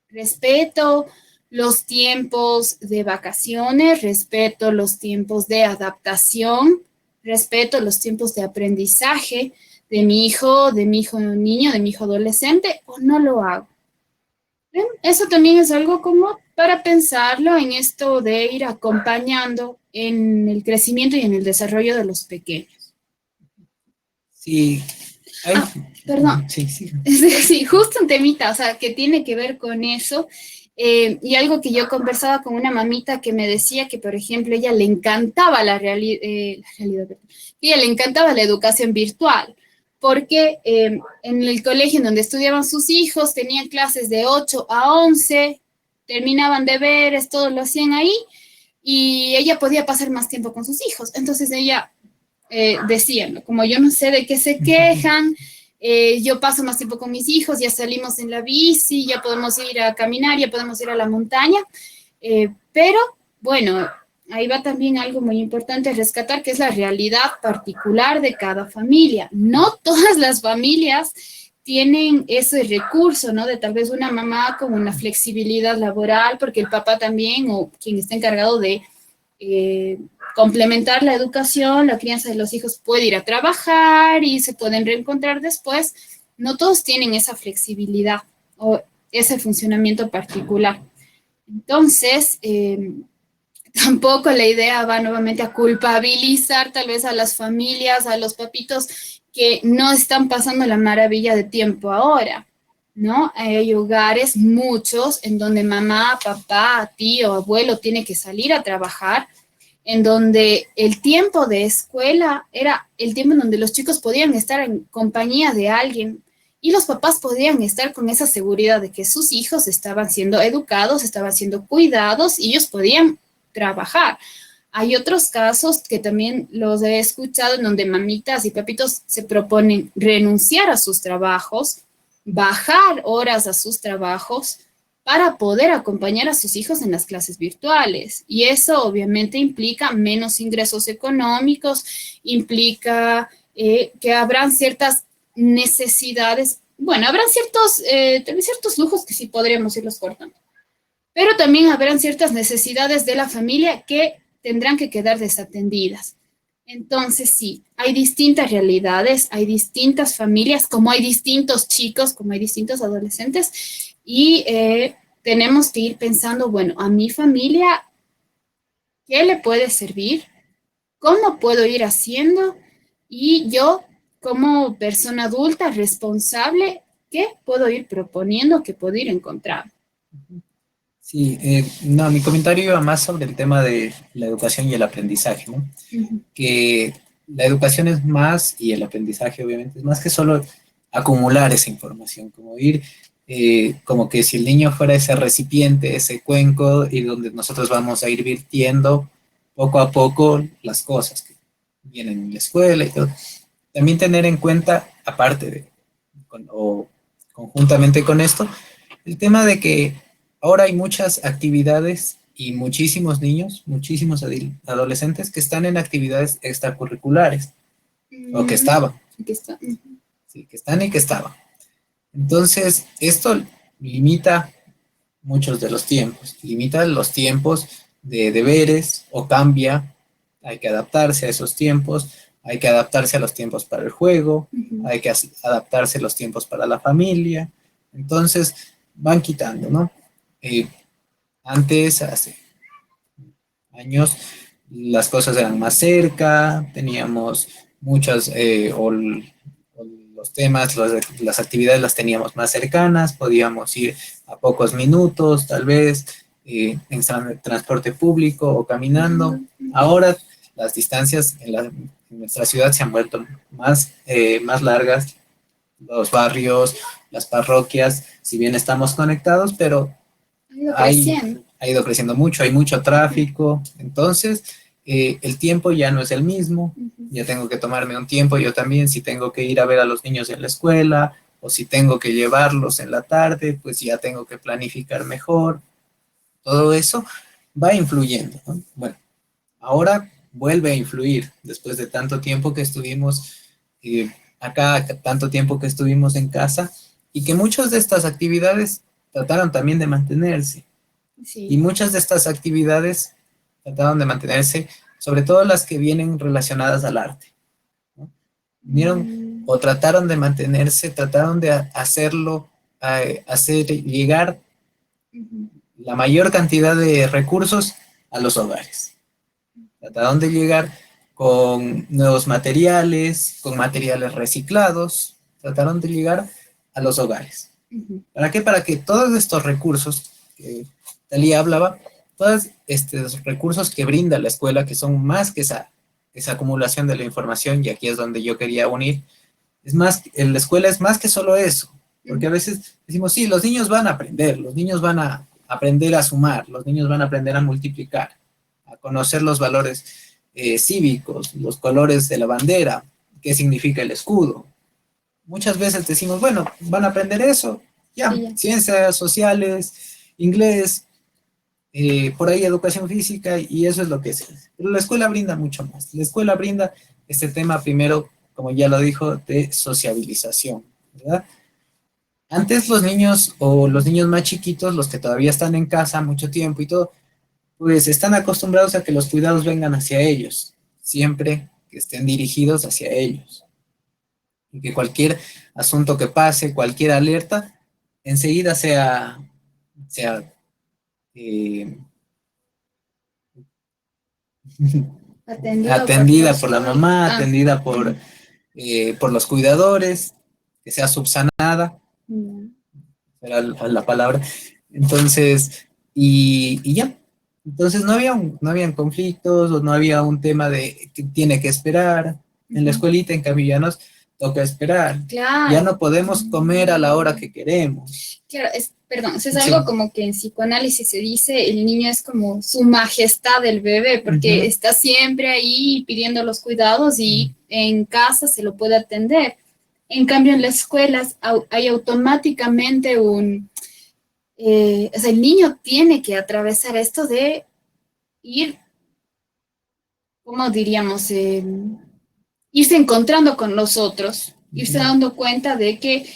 Respeto los tiempos de vacaciones, respeto los tiempos de adaptación, respeto los tiempos de aprendizaje de mi hijo niño, de mi hijo adolescente, o no lo hago. ¿Ven? Eso también es algo como para pensarlo en esto de ir acompañando en el crecimiento y en el desarrollo de los pequeños. Sí, Ay, Perdón. sí, sí. Sí, justo un temita, o sea, que tiene que ver con eso. Y algo que yo conversaba con una mamita que me decía que, por ejemplo, ella le encantaba la realidad, perdón, que ella le encantaba la educación virtual, porque en el colegio en donde estudiaban sus hijos tenían clases de 8 a 11, terminaban deberes, todo lo hacían ahí, y ella podía pasar más tiempo con sus hijos. Entonces ella decía, ¿no? Como yo no sé de qué se quejan, yo paso más tiempo con mis hijos, ya salimos en la bici, ya podemos ir a caminar, ya podemos ir a la montaña, pero bueno, ahí va también algo muy importante a rescatar, que es la realidad particular de cada familia. No todas las familias tienen ese recurso, ¿no? De tal vez una mamá con una flexibilidad laboral, porque el papá también, o quien está encargado de eh, complementar la educación, la crianza de los hijos puede ir a trabajar y se pueden reencontrar después. No todos tienen esa flexibilidad o ese funcionamiento particular. Entonces, tampoco la idea va nuevamente a culpabilizar tal vez a las familias, a los papitos que no están pasando la maravilla de tiempo ahora, ¿no? Hay hogares, muchos, en donde mamá, papá, tío, abuelo tiene que salir a trabajar, en donde el tiempo de escuela era el tiempo en donde los chicos podían estar en compañía de alguien y los papás podían estar con esa seguridad de que sus hijos estaban siendo educados, estaban siendo cuidados y ellos podían trabajar. Hay otros casos que también los he escuchado en donde mamitas y papitos se proponen renunciar a sus trabajos, bajar horas a sus trabajos para poder acompañar a sus hijos en las clases virtuales. Y eso obviamente implica menos ingresos económicos, implica que habrán ciertas necesidades, bueno, habrán ciertos lujos que sí podríamos irlos cortando, pero también habrán ciertas necesidades de la familia que tendrán que quedar desatendidas. Entonces, sí, hay distintas realidades, hay distintas familias, como hay distintos chicos, como hay distintos adolescentes, y tenemos que ir pensando, bueno, a mi familia, ¿qué le puede servir? ¿Cómo puedo ir haciendo? Y yo, como persona adulta responsable, ¿qué puedo ir proponiendo? ¿Qué puedo ir encontrando? Sí, no, mi comentario iba más sobre el tema de la educación y el aprendizaje, ¿no? Que la educación es más, y el aprendizaje obviamente es más que solo acumular esa información, como ir, como que si el niño fuera ese recipiente, ese cuenco, y donde nosotros vamos a ir virtiendo poco a poco las cosas que vienen en la escuela y todo. También tener en cuenta, aparte de, o conjuntamente con esto, el tema de que ahora hay muchas actividades y muchísimos niños, muchísimos adolescentes que están en actividades extracurriculares, o que estaban. Aquí está. Sí, que están y que estaban. Entonces, esto limita muchos de los tiempos, limita los tiempos de deberes o cambia, hay que adaptarse a esos tiempos, hay que adaptarse a los tiempos para el juego, hay que adaptarse a los tiempos para la familia. Entonces, van quitando, ¿no? Antes, hace años, las cosas eran más cerca, teníamos muchas, o los temas, las actividades las teníamos más cercanas, podíamos ir a pocos minutos, tal vez, en transporte público o caminando. Ahora las distancias en nuestra ciudad se han vuelto más largas, los barrios, las parroquias, si bien estamos conectados, pero ha ido creciendo mucho, hay mucho tráfico, entonces el tiempo ya no es el mismo, ya tengo que tomarme un tiempo yo también, si tengo que ir a ver a los niños en la escuela, o si tengo que llevarlos en la tarde, pues ya tengo que planificar mejor, todo eso va influyendo, ¿no? Bueno, ahora vuelve a influir, después de tanto tiempo que estuvimos acá, tanto tiempo que estuvimos en casa, y que muchas de estas actividades trataron también de mantenerse. Sí. Y muchas de estas actividades trataron de mantenerse, sobre todo las que vienen relacionadas al arte, ¿no? Vinieron o trataron de mantenerse, trataron de hacerlo, hacer llegar la mayor cantidad de recursos a los hogares. Trataron de llegar con nuevos materiales, con materiales reciclados, trataron de llegar a los hogares. ¿Para qué? Para que todos estos recursos que Talía hablaba, todos estos recursos que brinda la escuela, que son más que esa acumulación de la información, y aquí es donde yo quería unir, es más, la escuela es más que solo eso, porque a veces decimos, sí, los niños van a aprender, los niños van a aprender a sumar, los niños van a aprender a multiplicar, a conocer los valores cívicos, los colores de la bandera, qué significa el escudo. Muchas veces decimos, bueno, van a aprender eso, ya, sí, ya. Ciencias sociales, inglés, por ahí educación física, y eso es lo que es. Pero la escuela brinda mucho más. La escuela brinda este tema primero, como ya lo dijo, de sociabilización, ¿verdad? Antes los niños, o los niños más chiquitos, los que todavía están en casa mucho tiempo y todo, pues están acostumbrados a que los cuidados vengan hacia ellos, siempre que estén dirigidos hacia ellos. Y que cualquier asunto que pase, cualquier alerta, enseguida sea atendida por la mamá, atendida por los cuidadores, que sea subsanada, era la palabra. Entonces, y ya. Entonces no habían conflictos, o no había un tema de que tiene que esperar. En la escuelita, en cambio, ya nos toca esperar. Claro. Ya no podemos comer a la hora que queremos. Claro, perdón, eso es algo como que en psicoanálisis se dice, el niño es como su majestad del bebé, porque está siempre ahí pidiendo los cuidados, y en casa se lo puede atender. En cambio, en las escuelas hay automáticamente o sea, el niño tiene que atravesar esto de ir, ¿cómo diríamos? Irse encontrando con los otros, irse dando cuenta de que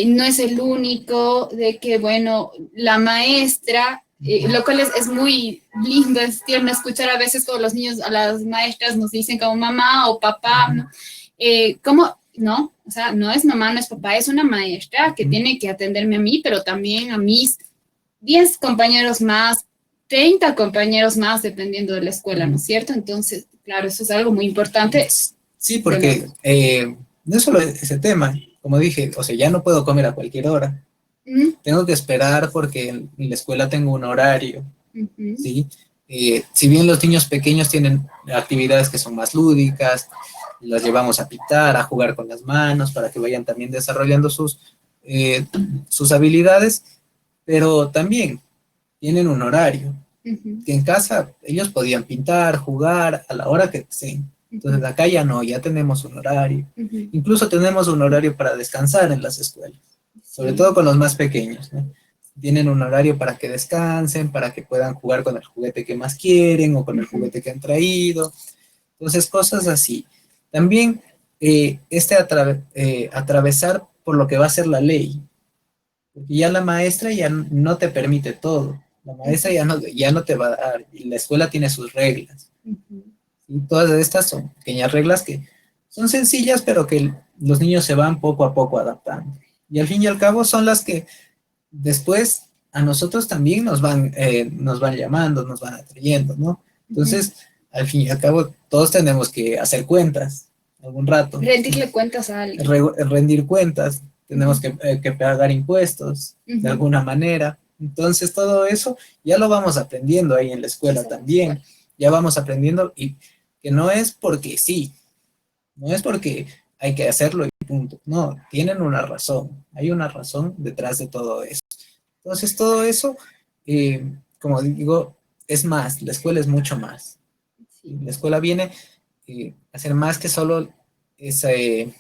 no es el único, de que, bueno, la maestra, lo cual es muy lindo, es tierno escuchar a veces como los niños, a las maestras nos dicen como mamá o papá, ¿no? ¿Cómo? No, o sea, no es mamá, no es papá, es una maestra que tiene que atenderme a mí, pero también a mis 10 compañeros más, 30 compañeros más, dependiendo de la escuela, ¿no es cierto? Entonces, claro, eso es algo muy importante. Sí, porque no es solo ese tema, como dije, o sea, ya no puedo comer a cualquier hora. Tengo que esperar porque en la escuela tengo un horario, ¿sí? Si bien los niños pequeños tienen actividades que son más lúdicas, las llevamos a pitar, a jugar con las manos, para que vayan también desarrollando sus habilidades, pero también tienen un horario, que en casa ellos podían pintar, jugar a la hora que deseen. Entonces acá ya no, ya tenemos un horario. Incluso tenemos un horario para descansar en las escuelas, sobre todo con los más pequeños, ¿no? Tienen un horario para que descansen, para que puedan jugar con el juguete que más quieren o con el juguete que han traído. Entonces, cosas así. También atravesar por lo que va a ser la ley, porque ya la maestra ya no te permite todo. La maestra ya no te va a dar, y la escuela tiene sus reglas. Y todas estas son pequeñas reglas que son sencillas, pero que los niños se van poco a poco adaptando. Y al fin y al cabo son las que después a nosotros también nos van llamando, nos van atrayendo, ¿no? Entonces, al fin y al cabo, todos tenemos que hacer cuentas algún rato. Rendirle cuentas a alguien. Rendir cuentas, tenemos que pagar impuestos de alguna manera. Entonces, todo eso ya lo vamos aprendiendo ahí en la escuela también. Ya vamos aprendiendo, y que no es porque sí, no es porque hay que hacerlo y punto. No, tienen una razón, hay una razón detrás de todo eso. Entonces, todo eso, como digo, es más, la escuela es mucho más. La escuela viene a ser más que solo ese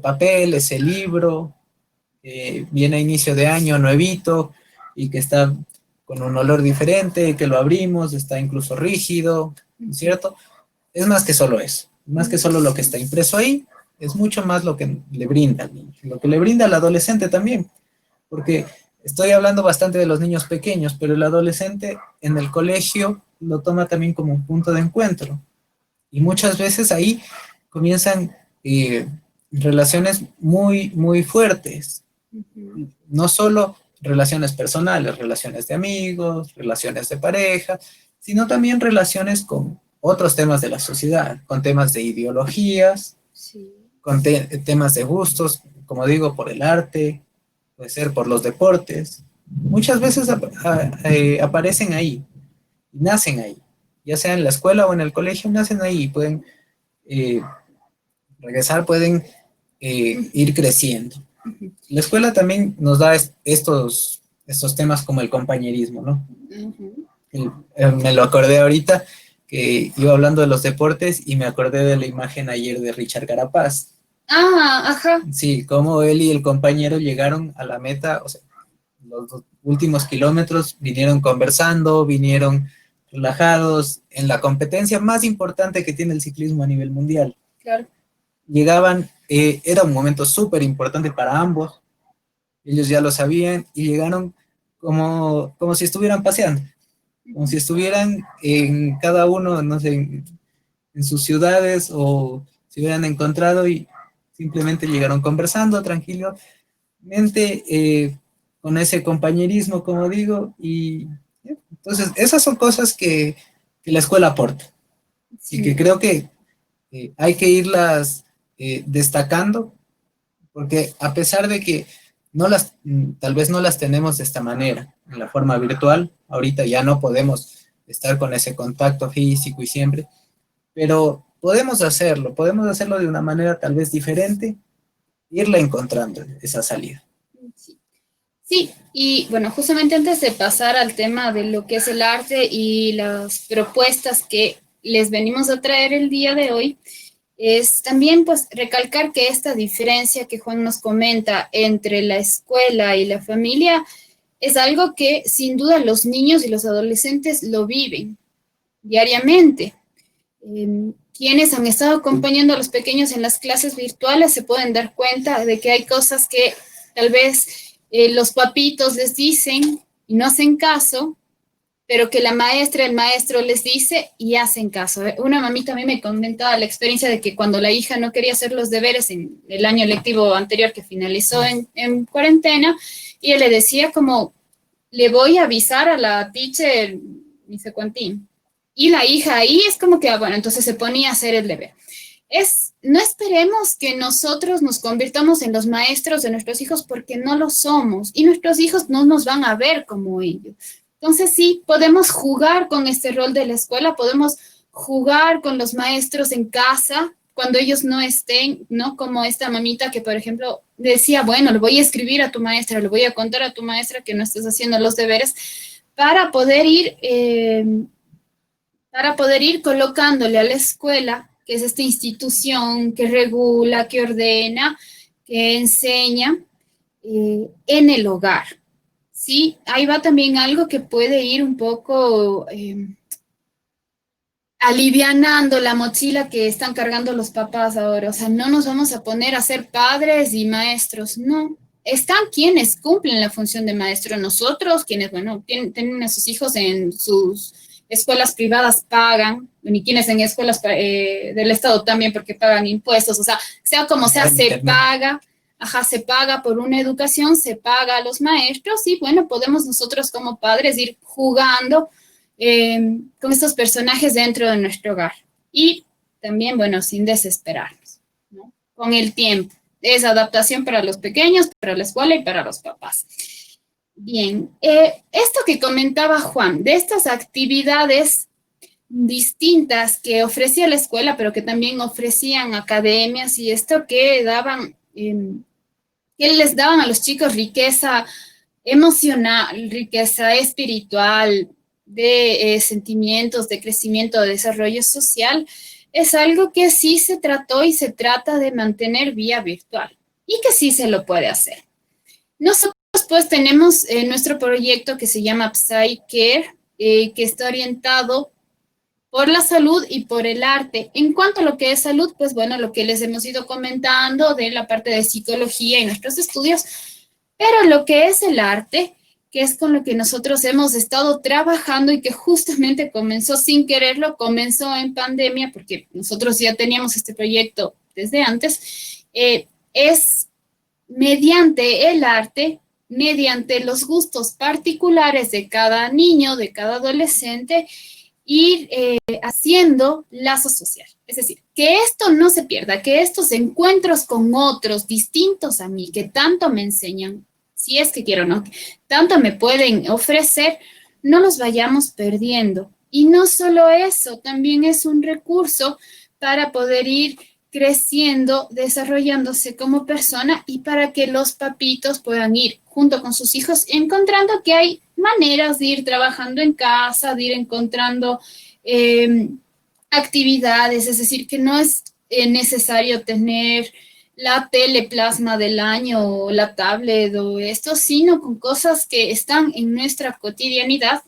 papel, ese libro, viene a inicio de año nuevito y que está con un olor diferente, que lo abrimos, está incluso rígido, ¿no es cierto? Es más que solo eso, más que solo lo que está impreso ahí, es mucho más lo que le brinda al niño, lo que le brinda al adolescente también, porque estoy hablando bastante de los niños pequeños, pero el adolescente en el colegio lo toma también como un punto de encuentro, y muchas veces ahí comienzan relaciones muy, muy fuertes, no solo relaciones personales, relaciones de amigos, relaciones de pareja, sino también relaciones con otros temas de la sociedad, con temas de ideologías, con temas de gustos, como digo, por el arte, puede ser por los deportes. Muchas veces aparecen ahí, nacen ahí, ya sea en la escuela o en el colegio, nacen ahí y pueden eh, regresar, pueden ir creciendo. La escuela también nos da estos temas como el compañerismo, ¿no? Me lo acordé ahorita que iba hablando de los deportes y me acordé de la imagen ayer de Richard Carapaz. Ah, ajá. Sí, cómo él y el compañero llegaron a la meta, o sea, los últimos kilómetros vinieron conversando, vinieron relajados en la competencia más importante que tiene el ciclismo a nivel mundial. Claro. Llegaban, era un momento súper importante para ambos, ellos ya lo sabían y llegaron como si estuvieran paseando, como si estuvieran en cada uno, no sé, en sus ciudades o se hubieran encontrado y simplemente llegaron conversando tranquilamente, con ese compañerismo, como digo, y entonces esas son cosas que la escuela aporta y que creo que hay que irlas destacando, porque a pesar de que tal vez no las tenemos de esta manera, en la forma virtual, ahorita ya no podemos estar con ese contacto físico y siempre, pero podemos hacerlo de una manera tal vez diferente, irla encontrando esa salida. Sí, y bueno, justamente antes de pasar al tema de lo que es el arte y las propuestas que les venimos a traer el día de hoy, es también pues recalcar que esta diferencia que Juan nos comenta entre la escuela y la familia es algo que sin duda los niños y los adolescentes lo viven diariamente. Quienes han estado acompañando a los pequeños en las clases virtuales se pueden dar cuenta de que hay cosas que tal vez los papitos les dicen y no hacen caso, pero que la maestra, el maestro les dice y hacen caso. Una mamita a mí me comentaba la experiencia de que cuando la hija no quería hacer los deberes en el año lectivo anterior que finalizó en cuarentena, y él le decía como, le voy a avisar a la teacher, ni sé cuántín. Y la hija ahí es como que, bueno, entonces se ponía a hacer el deber. No esperemos que nosotros nos convirtamos en los maestros de nuestros hijos porque no lo somos y nuestros hijos no nos van a ver como ellos. Entonces sí, podemos jugar con este rol de la escuela, podemos jugar con los maestros en casa cuando ellos no estén, ¿no? Como esta mamita que, por ejemplo, decía, bueno, le voy a escribir a tu maestra, le voy a contar a tu maestra que no estás haciendo los deberes para poder ir colocándole a la escuela, que es esta institución que regula, que ordena, que enseña, en el hogar. Sí, ahí va también algo que puede ir un poco alivianando la mochila que están cargando los papás ahora. O sea, no nos vamos a poner a ser padres y maestros, no. Están quienes cumplen la función de maestro, nosotros, quienes, bueno, tienen a sus hijos en sus escuelas privadas pagan, y quienes en escuelas del Estado también porque pagan impuestos, o sea como sea, se paga. Ajá, se paga por una educación, se paga a los maestros y bueno, podemos nosotros como padres ir jugando con estos personajes dentro de nuestro hogar. Y también, bueno, sin desesperarnos, ¿no? Con el tiempo. Es adaptación para los pequeños, para la escuela y para los papás. Bien, esto que comentaba Juan, de estas actividades distintas que ofrecía la escuela, pero que también ofrecían academias y esto que daban, que les daban a los chicos riqueza emocional, riqueza espiritual, de sentimientos, de crecimiento, de desarrollo social, es algo que sí se trató y se trata de mantener vía virtual y que sí se lo puede hacer. Nosotros pues tenemos nuestro proyecto que se llama PsyCare, que está orientado por la salud y por el arte. En cuanto a lo que es salud, pues bueno, lo que les hemos ido comentando de la parte de psicología y nuestros estudios, pero lo que es el arte, que es con lo que nosotros hemos estado trabajando y que justamente comenzó sin quererlo, comenzó en pandemia, porque nosotros ya teníamos este proyecto desde antes, es mediante el arte, mediante los gustos particulares de cada niño, de cada adolescente, ir haciendo lazo social. Es decir, que esto no se pierda, que estos encuentros con otros distintos a mí, que tanto me enseñan, si es que quiero o no, tanto me pueden ofrecer, no los vayamos perdiendo. Y no solo eso, también es un recurso para poder ir creciendo, desarrollándose como persona y para que los papitos puedan ir junto con sus hijos encontrando que hay maneras de ir trabajando en casa, de ir encontrando actividades, es decir, que no es necesario tener la teleplasma del año o la tablet o esto, sino con cosas que están en nuestra cotidianidad.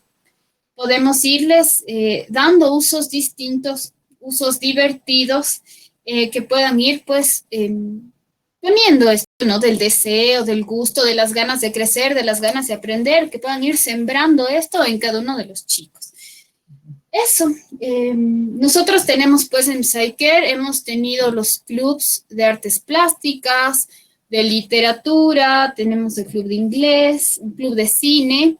Podemos irles dando usos distintos, usos divertidos, que puedan ir pues poniendo esto, ¿no? Del deseo, del gusto, de las ganas de crecer, de las ganas de aprender, que puedan ir sembrando esto en cada uno de los chicos. Eso, nosotros tenemos pues en Psycare, hemos tenido los clubs de artes plásticas, de literatura, tenemos el club de inglés, un club de cine,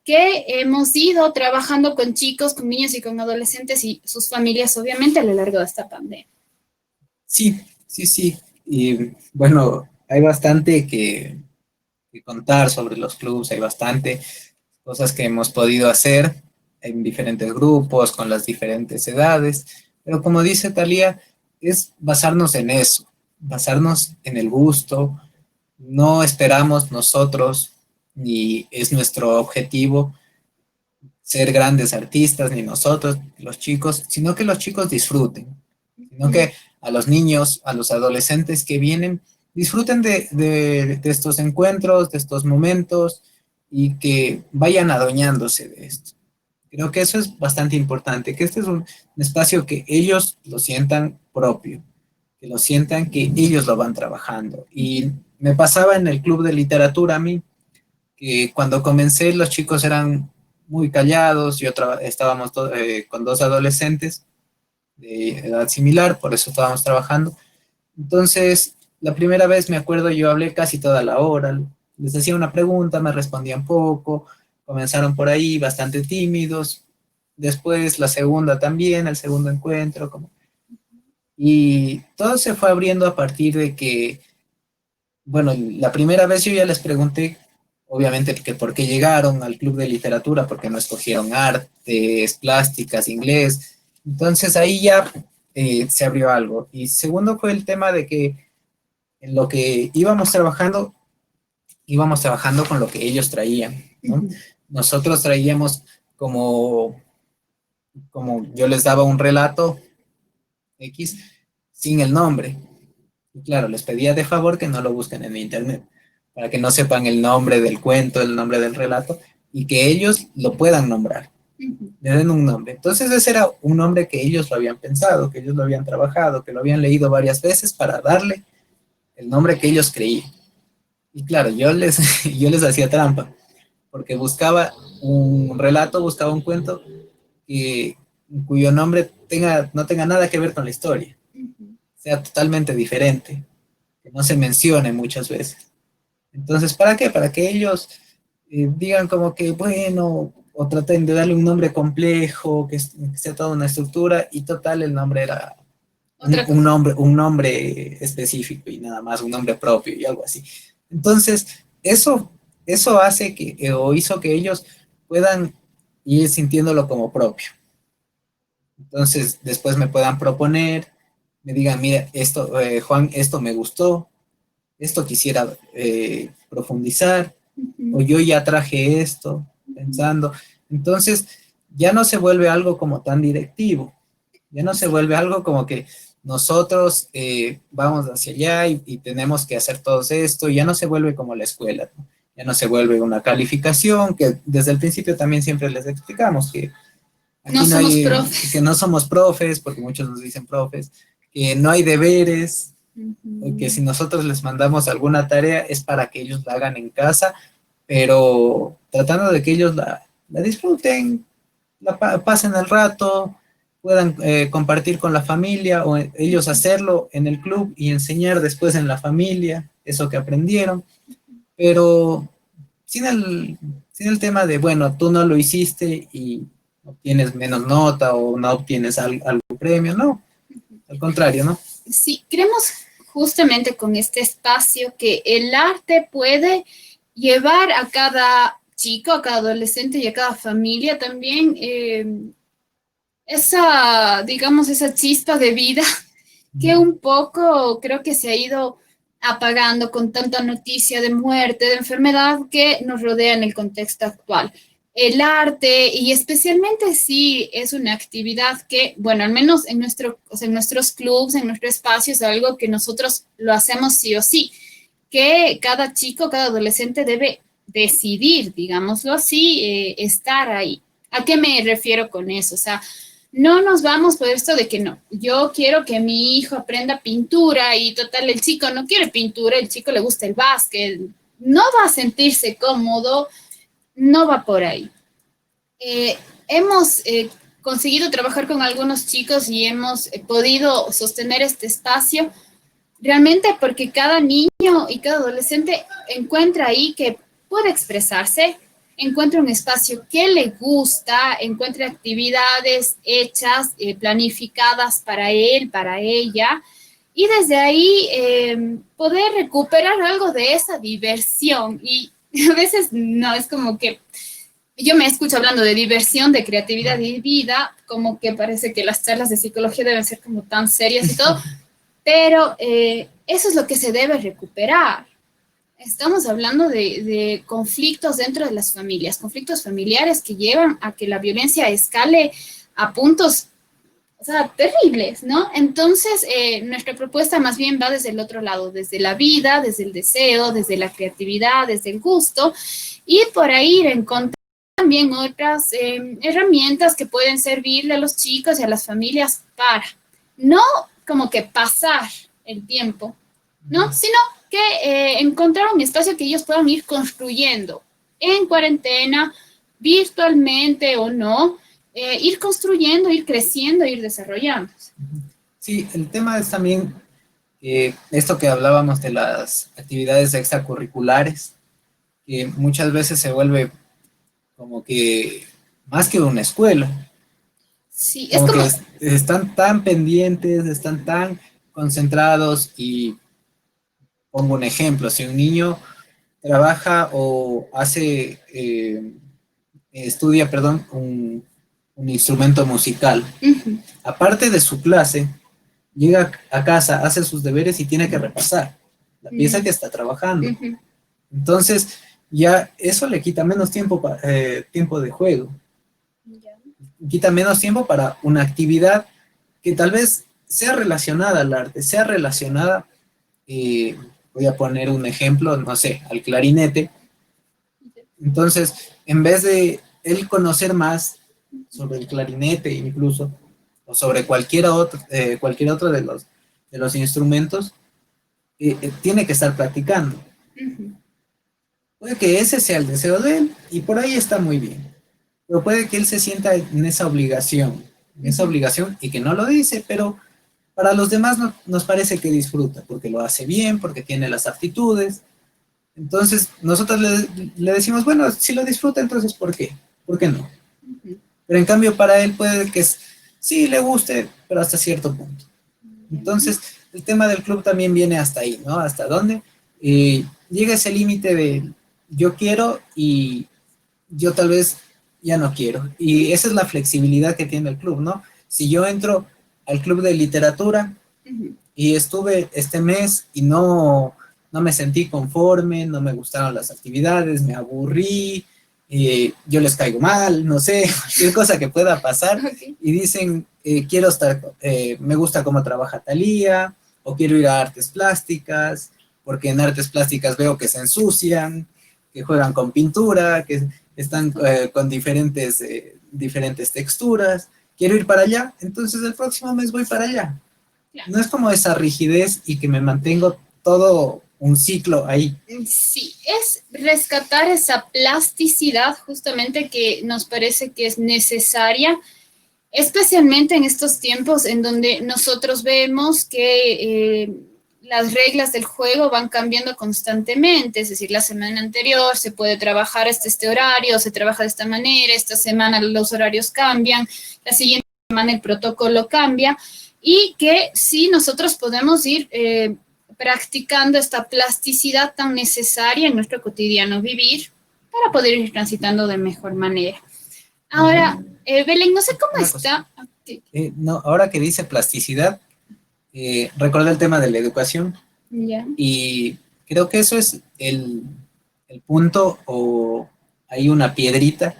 que hemos ido trabajando con chicos, con niños y con adolescentes y sus familias, obviamente, a lo largo de esta pandemia. Sí, sí, sí. Y bueno, hay bastante que contar sobre los clubs, hay bastante cosas que hemos podido hacer en diferentes grupos, con las diferentes edades, pero como dice Talía, es basarnos en eso, basarnos en el gusto, no esperamos nosotros, ni es nuestro objetivo ser grandes artistas, ni nosotros, los chicos, sino que los chicos disfruten, sino que a los niños, a los adolescentes que vienen, disfruten de estos encuentros, de estos momentos y que vayan adueñándose de esto. Creo que eso es bastante importante, que este es un espacio que ellos lo sientan propio, que lo sientan que ellos lo van trabajando. Y me pasaba en el club de literatura a mí, que cuando comencé los chicos eran muy callados, estábamos con dos adolescentes de edad similar, por eso estábamos trabajando. Entonces, la primera vez me acuerdo, yo hablé casi toda la hora, les hacía una pregunta, me respondían poco, comenzaron por ahí bastante tímidos, después la segunda también, el segundo encuentro, y todo se fue abriendo a partir de que, bueno, la primera vez yo ya les pregunté, obviamente, que por qué llegaron al club de literatura, porque no escogieron artes, plásticas, inglés. Entonces ahí ya se abrió algo. Y segundo fue el tema de que en lo que íbamos trabajando con lo que ellos traían, ¿no? Nosotros traíamos como yo les daba un relato X sin el nombre. Y claro, les pedía de favor que no lo busquen en internet, para que no sepan el nombre del cuento, el nombre del relato, y que ellos lo puedan nombrar, le den un nombre. Entonces ese era un nombre que ellos lo habían pensado, que ellos lo habían trabajado, que lo habían leído varias veces para darle el nombre que ellos creían. Y claro, yo les hacía trampa, porque buscaba un relato, buscaba un cuento cuyo nombre no tenga nada que ver con la historia, sea totalmente diferente, que no se mencione muchas veces. Entonces, ¿para qué? Para que ellos digan como que, bueno, o traten de darle un nombre complejo, que sea toda una estructura, y total el nombre era un nombre específico y nada más, un nombre propio y algo así. Entonces, eso hace o hizo que ellos puedan ir sintiéndolo como propio. Entonces, después me puedan proponer, me digan, mira, esto, Juan, esto me gustó, esto quisiera profundizar, o yo ya traje esto, pensando. Entonces, ya no se vuelve algo como tan directivo, ya no se vuelve algo como que nosotros vamos hacia allá y tenemos que hacer todo esto, ya no se vuelve como la escuela, ¿no? Ya no se vuelve una calificación, que desde el principio también siempre les explicamos que aquí no somos profes. Que no somos profes, porque muchos nos dicen profes, que no hay deberes, que si nosotros les mandamos alguna tarea es para que ellos la hagan en casa, pero tratando de que ellos la disfruten, pasen el rato, puedan compartir con la familia o ellos hacerlo en el club y enseñar después en la familia eso que aprendieron, pero sin el tema de, bueno, tú no lo hiciste y obtienes menos nota o no obtienes algún premio, no, al contrario, ¿no? Sí, creemos justamente con este espacio que el arte puede llevar a cada chico, a cada adolescente y a cada familia también esa, digamos, esa chispa de vida que un poco creo que se ha ido apagando con tanta noticia de muerte, de enfermedad que nos rodea en el contexto actual. El arte, y especialmente si es una actividad que, bueno, al menos en, nuestro, o sea, en nuestros clubs, en nuestro espacio, es algo que nosotros lo hacemos sí o sí, que cada chico, cada adolescente debe decidir, digámoslo así, estar ahí. ¿A qué me refiero con eso? O sea, no nos vamos por esto de que no, yo quiero que mi hijo aprenda pintura y total, el chico no quiere pintura, el chico le gusta el básquet, no va a sentirse cómodo, no va por ahí. Hemos conseguido trabajar con algunos chicos y hemos podido sostener este espacio realmente porque cada niño y cada adolescente encuentra ahí que puede expresarse, encuentra un espacio que le gusta, encuentra actividades hechas, planificadas para él, para ella, y desde ahí poder recuperar algo de esa diversión. Y a veces no, es como que yo me escucho hablando de diversión, de creatividad y vida, como que parece que las charlas de psicología deben ser como tan serias y todo, pero eso es lo que se debe recuperar. Estamos hablando de conflictos dentro de las familias, conflictos familiares que llevan a que la violencia escale a puntos, o sea, terribles, ¿no? Entonces, nuestra propuesta más bien va desde el otro lado, desde la vida, desde el deseo, desde la creatividad, desde el gusto, y por ahí encontrar también otras herramientas que pueden servirle a los chicos y a las familias para no como que pasar el tiempo, ¿no? Sino que encontrar un espacio que ellos puedan ir construyendo en cuarentena, virtualmente o no, ir construyendo, ir creciendo, ir desarrollando. Sí, el tema es también esto que hablábamos de las actividades extracurriculares, que muchas veces se vuelve como que más que una escuela, Sí, es como que como, están tan pendientes, están tan concentrados y pongo un ejemplo, si un niño trabaja o hace, estudia, perdón, un instrumento musical, uh-huh, aparte de su clase, llega a casa, hace sus deberes y tiene que repasar la pieza que está trabajando. uh-huh. Entonces, ya eso le quita menos tiempo, tiempo de juego, Yeah. quita menos tiempo para una actividad que tal vez sea relacionada al arte, sea relacionada, voy a poner un ejemplo, no sé, al clarinete. Entonces, en vez de él conocer más sobre el clarinete incluso, o sobre cualquier otro de los instrumentos, tiene que estar practicando. Uh-huh. Puede que ese sea el deseo de él y por ahí está muy bien. Pero puede que él se sienta en esa obligación y que no lo dice, pero para los demás nos parece que disfruta, porque lo hace bien, porque tiene las aptitudes. Entonces, nosotros le decimos, bueno, si lo disfruta, entonces ¿por qué? ¿Por qué no? Uh-huh. Pero en cambio para él puede que sí le guste, pero hasta cierto punto. Entonces, el tema del club también viene hasta ahí, ¿no? ¿Hasta dónde? Llega ese límite de yo quiero y yo tal vez ya no quiero. Y esa es la flexibilidad que tiene el club, ¿no? Si yo entro al club de literatura Uh-huh. y estuve este mes y no me sentí conforme, no me gustaron las actividades, me aburrí, yo les caigo mal, no sé, cualquier cosa que pueda pasar, Okay. y dicen, quiero estar, me gusta cómo trabaja Thalía, o quiero ir a artes plásticas, porque en artes plásticas veo que se ensucian, que juegan con pintura, que están con diferentes texturas, quiero ir para allá, entonces el próximo mes voy para allá. Claro. No es como esa rigidez y que me mantengo todo un ciclo ahí. Sí, es rescatar esa plasticidad justamente que nos parece que es necesaria, especialmente en estos tiempos en donde nosotros vemos que las reglas del juego van cambiando constantemente, es decir, la semana anterior se puede trabajar hasta este horario, se trabaja de esta manera, esta semana los horarios cambian, la siguiente semana el protocolo cambia, y que sí nosotros podemos ir practicando esta plasticidad tan necesaria en nuestro cotidiano vivir para poder ir transitando de mejor manera. Ahora, Belén, no sé cómo está. No, ahora que dice plasticidad, recordé el tema de la educación. Yeah. Y creo que eso es el punto, o hay una piedrita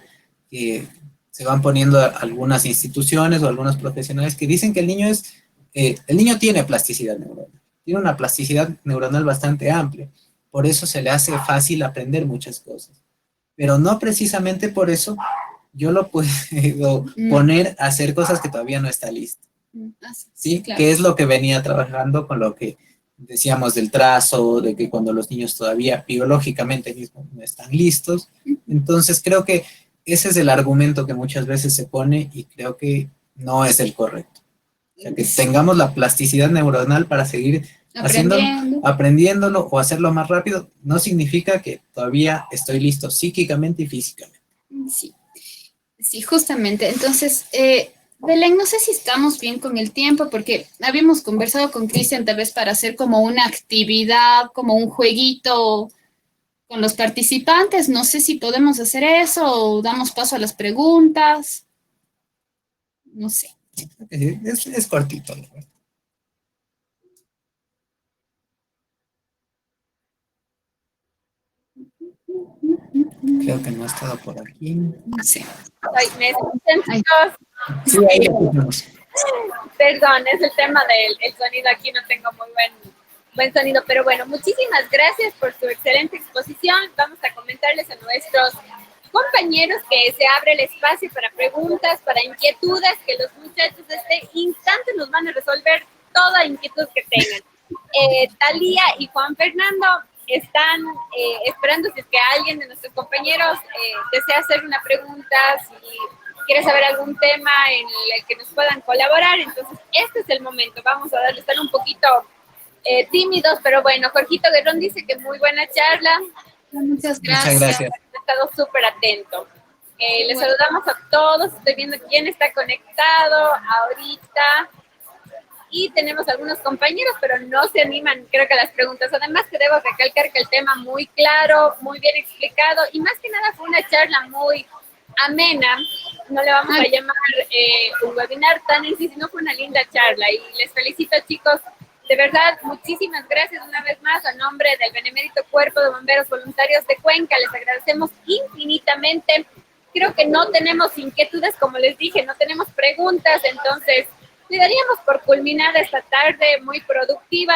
que se van poniendo algunas instituciones o algunos profesionales que dicen que el niño tiene plasticidad neuronal, tiene una plasticidad neuronal bastante amplia, por eso se le hace fácil aprender muchas cosas, pero no precisamente por eso yo lo puedo poner a hacer cosas que todavía no está listo. ¿Sí? Claro. Que es lo que venía trabajando con lo que decíamos del trazo, de que cuando los niños todavía biológicamente mismos no están listos. Entonces creo que ese es el argumento que muchas veces se pone y creo que no es el correcto. O sea, que tengamos la plasticidad neuronal para seguir aprendiéndolo o hacerlo más rápido, no significa que todavía estoy listo psíquicamente y físicamente. Sí, sí, justamente. Entonces, Belén, no sé si estamos bien con el tiempo, porque habíamos conversado con Cristian tal vez para hacer como una actividad, como un jueguito con los participantes. No sé si podemos hacer eso o damos paso a las preguntas. No sé. Es cortito, ¿no? Creo que no ha estado por aquí. Sí. ¿Me escuchan, chicos? Sí, ahí lo escuchamos. Perdón, es el tema del sonido. Aquí no tengo muy buen sonido, pero bueno, muchísimas gracias por su excelente exposición. Vamos a comentarles a nuestros compañeros que se abre el espacio para preguntas, para inquietudes, que los muchachos de este instante nos van a resolver toda inquietud que tengan. Talía y Juan Fernando están esperando si es que alguien de nuestros compañeros desea hacer una pregunta, si quiere saber algún tema en el que nos puedan colaborar. Entonces, este es el momento. Vamos a darle, estar un poquito tímidos, pero bueno, Jorgito Guerrón dice que muy buena charla. Muchas gracias. Muchas gracias. He estado súper atento. Les saludamos a todos. Estoy viendo quién está conectado ahorita. Y tenemos algunos compañeros, pero no se animan, creo que a las preguntas. Además, que debo recalcar que el tema muy claro, muy bien explicado, y más que nada fue una charla muy amena. No le vamos a llamar un webinar tan en sí, sino fue una linda charla. Y les felicito, chicos. De verdad, muchísimas gracias una vez más a nombre del Benemérito Cuerpo de Bomberos Voluntarios de Cuenca. Les agradecemos infinitamente. Creo que no tenemos inquietudes, como les dije, no tenemos preguntas, entonces le daríamos por culminada esta tarde muy productiva.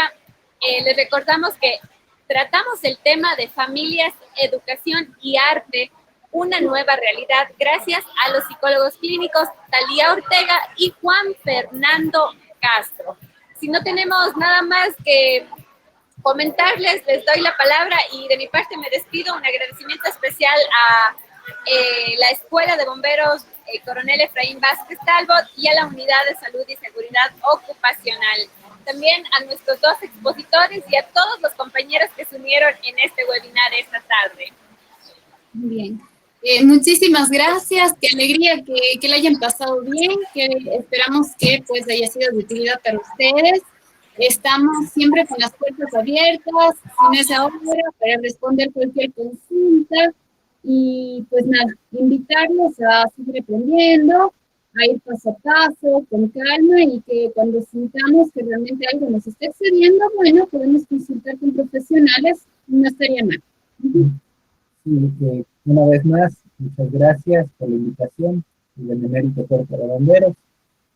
Les recordamos que tratamos el tema de familias, educación y arte, una nueva realidad, gracias a los psicólogos clínicos Talía Ortega y Juan Fernando Castro. Si no tenemos nada más que comentarles, les doy la palabra y de mi parte me despido. Un agradecimiento especial a la Escuela de Bomberos Coronel Efraín Vázquez Talbot y a la Unidad de Salud y Seguridad Ocupacional. También a nuestros dos expositores y a todos los compañeros que se unieron en este webinar esta tarde. Bien. Muchísimas gracias, qué alegría que le hayan pasado bien, que esperamos que pues haya sido de utilidad para ustedes. Estamos siempre con las puertas abiertas en esa hora para responder cualquier consulta y pues nada, invitarlos a seguir aprendiendo, a ir paso a paso, con calma y que cuando sintamos que realmente algo nos está excediendo, bueno, podemos consultar con profesionales, no estaría mal. Sí, que una vez más, muchas gracias por la invitación y el Benemérito Cuerpo de Bomberos.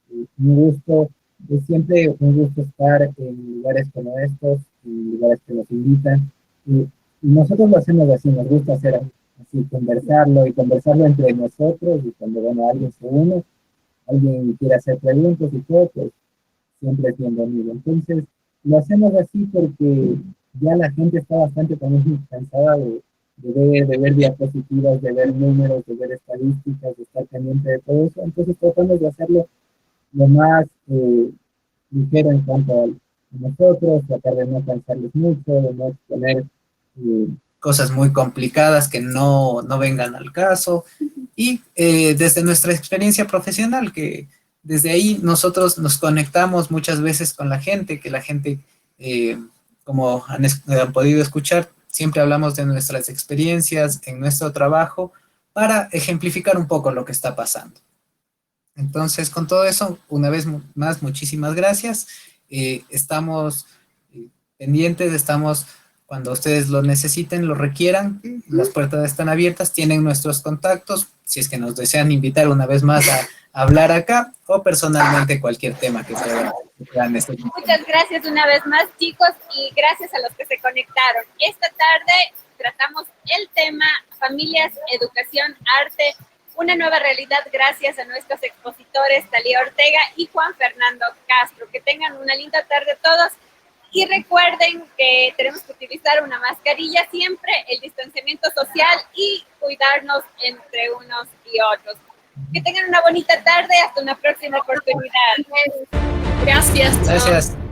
Un gusto, es siempre un gusto estar en lugares como estos, en lugares que nos invitan. Y nosotros lo hacemos así, nos gusta hacer así, conversarlo entre nosotros, y cuando bueno, alguien se une, alguien quiere hacer preguntas y todo, pues siempre es bienvenido. Entonces, lo hacemos así porque ya la gente está bastante también cansada de ver diapositivas, de ver números, de ver estadísticas, de estar pendiente de todo eso. Entonces tratamos de hacerlo lo más ligero en cuanto nosotros, tratar de no cansarles mucho, de no poner cosas muy complicadas que no vengan al caso. Y desde nuestra experiencia profesional, que desde ahí nosotros nos conectamos muchas veces con la gente, que la gente, como han podido escuchar, siempre hablamos de nuestras experiencias en nuestro trabajo para ejemplificar un poco lo que está pasando. Entonces, con todo eso, una vez más, muchísimas gracias. Estamos pendientes, estamos cuando ustedes lo necesiten, lo requieran, las puertas están abiertas, tienen nuestros contactos, si es que nos desean invitar una vez más a hablar acá, o personalmente cualquier tema que puedan necesitar. Muchas gracias una vez más, chicos, y gracias a los que se conectaron. Esta tarde tratamos el tema familias, educación, arte, una nueva realidad gracias a nuestros expositores Talía Ortega y Juan Fernando Castro. Que tengan una linda tarde todos. Y recuerden que tenemos que utilizar una mascarilla siempre, el distanciamiento social y cuidarnos entre unos y otros. Que tengan una bonita tarde, hasta una próxima oportunidad. Gracias. Gracias.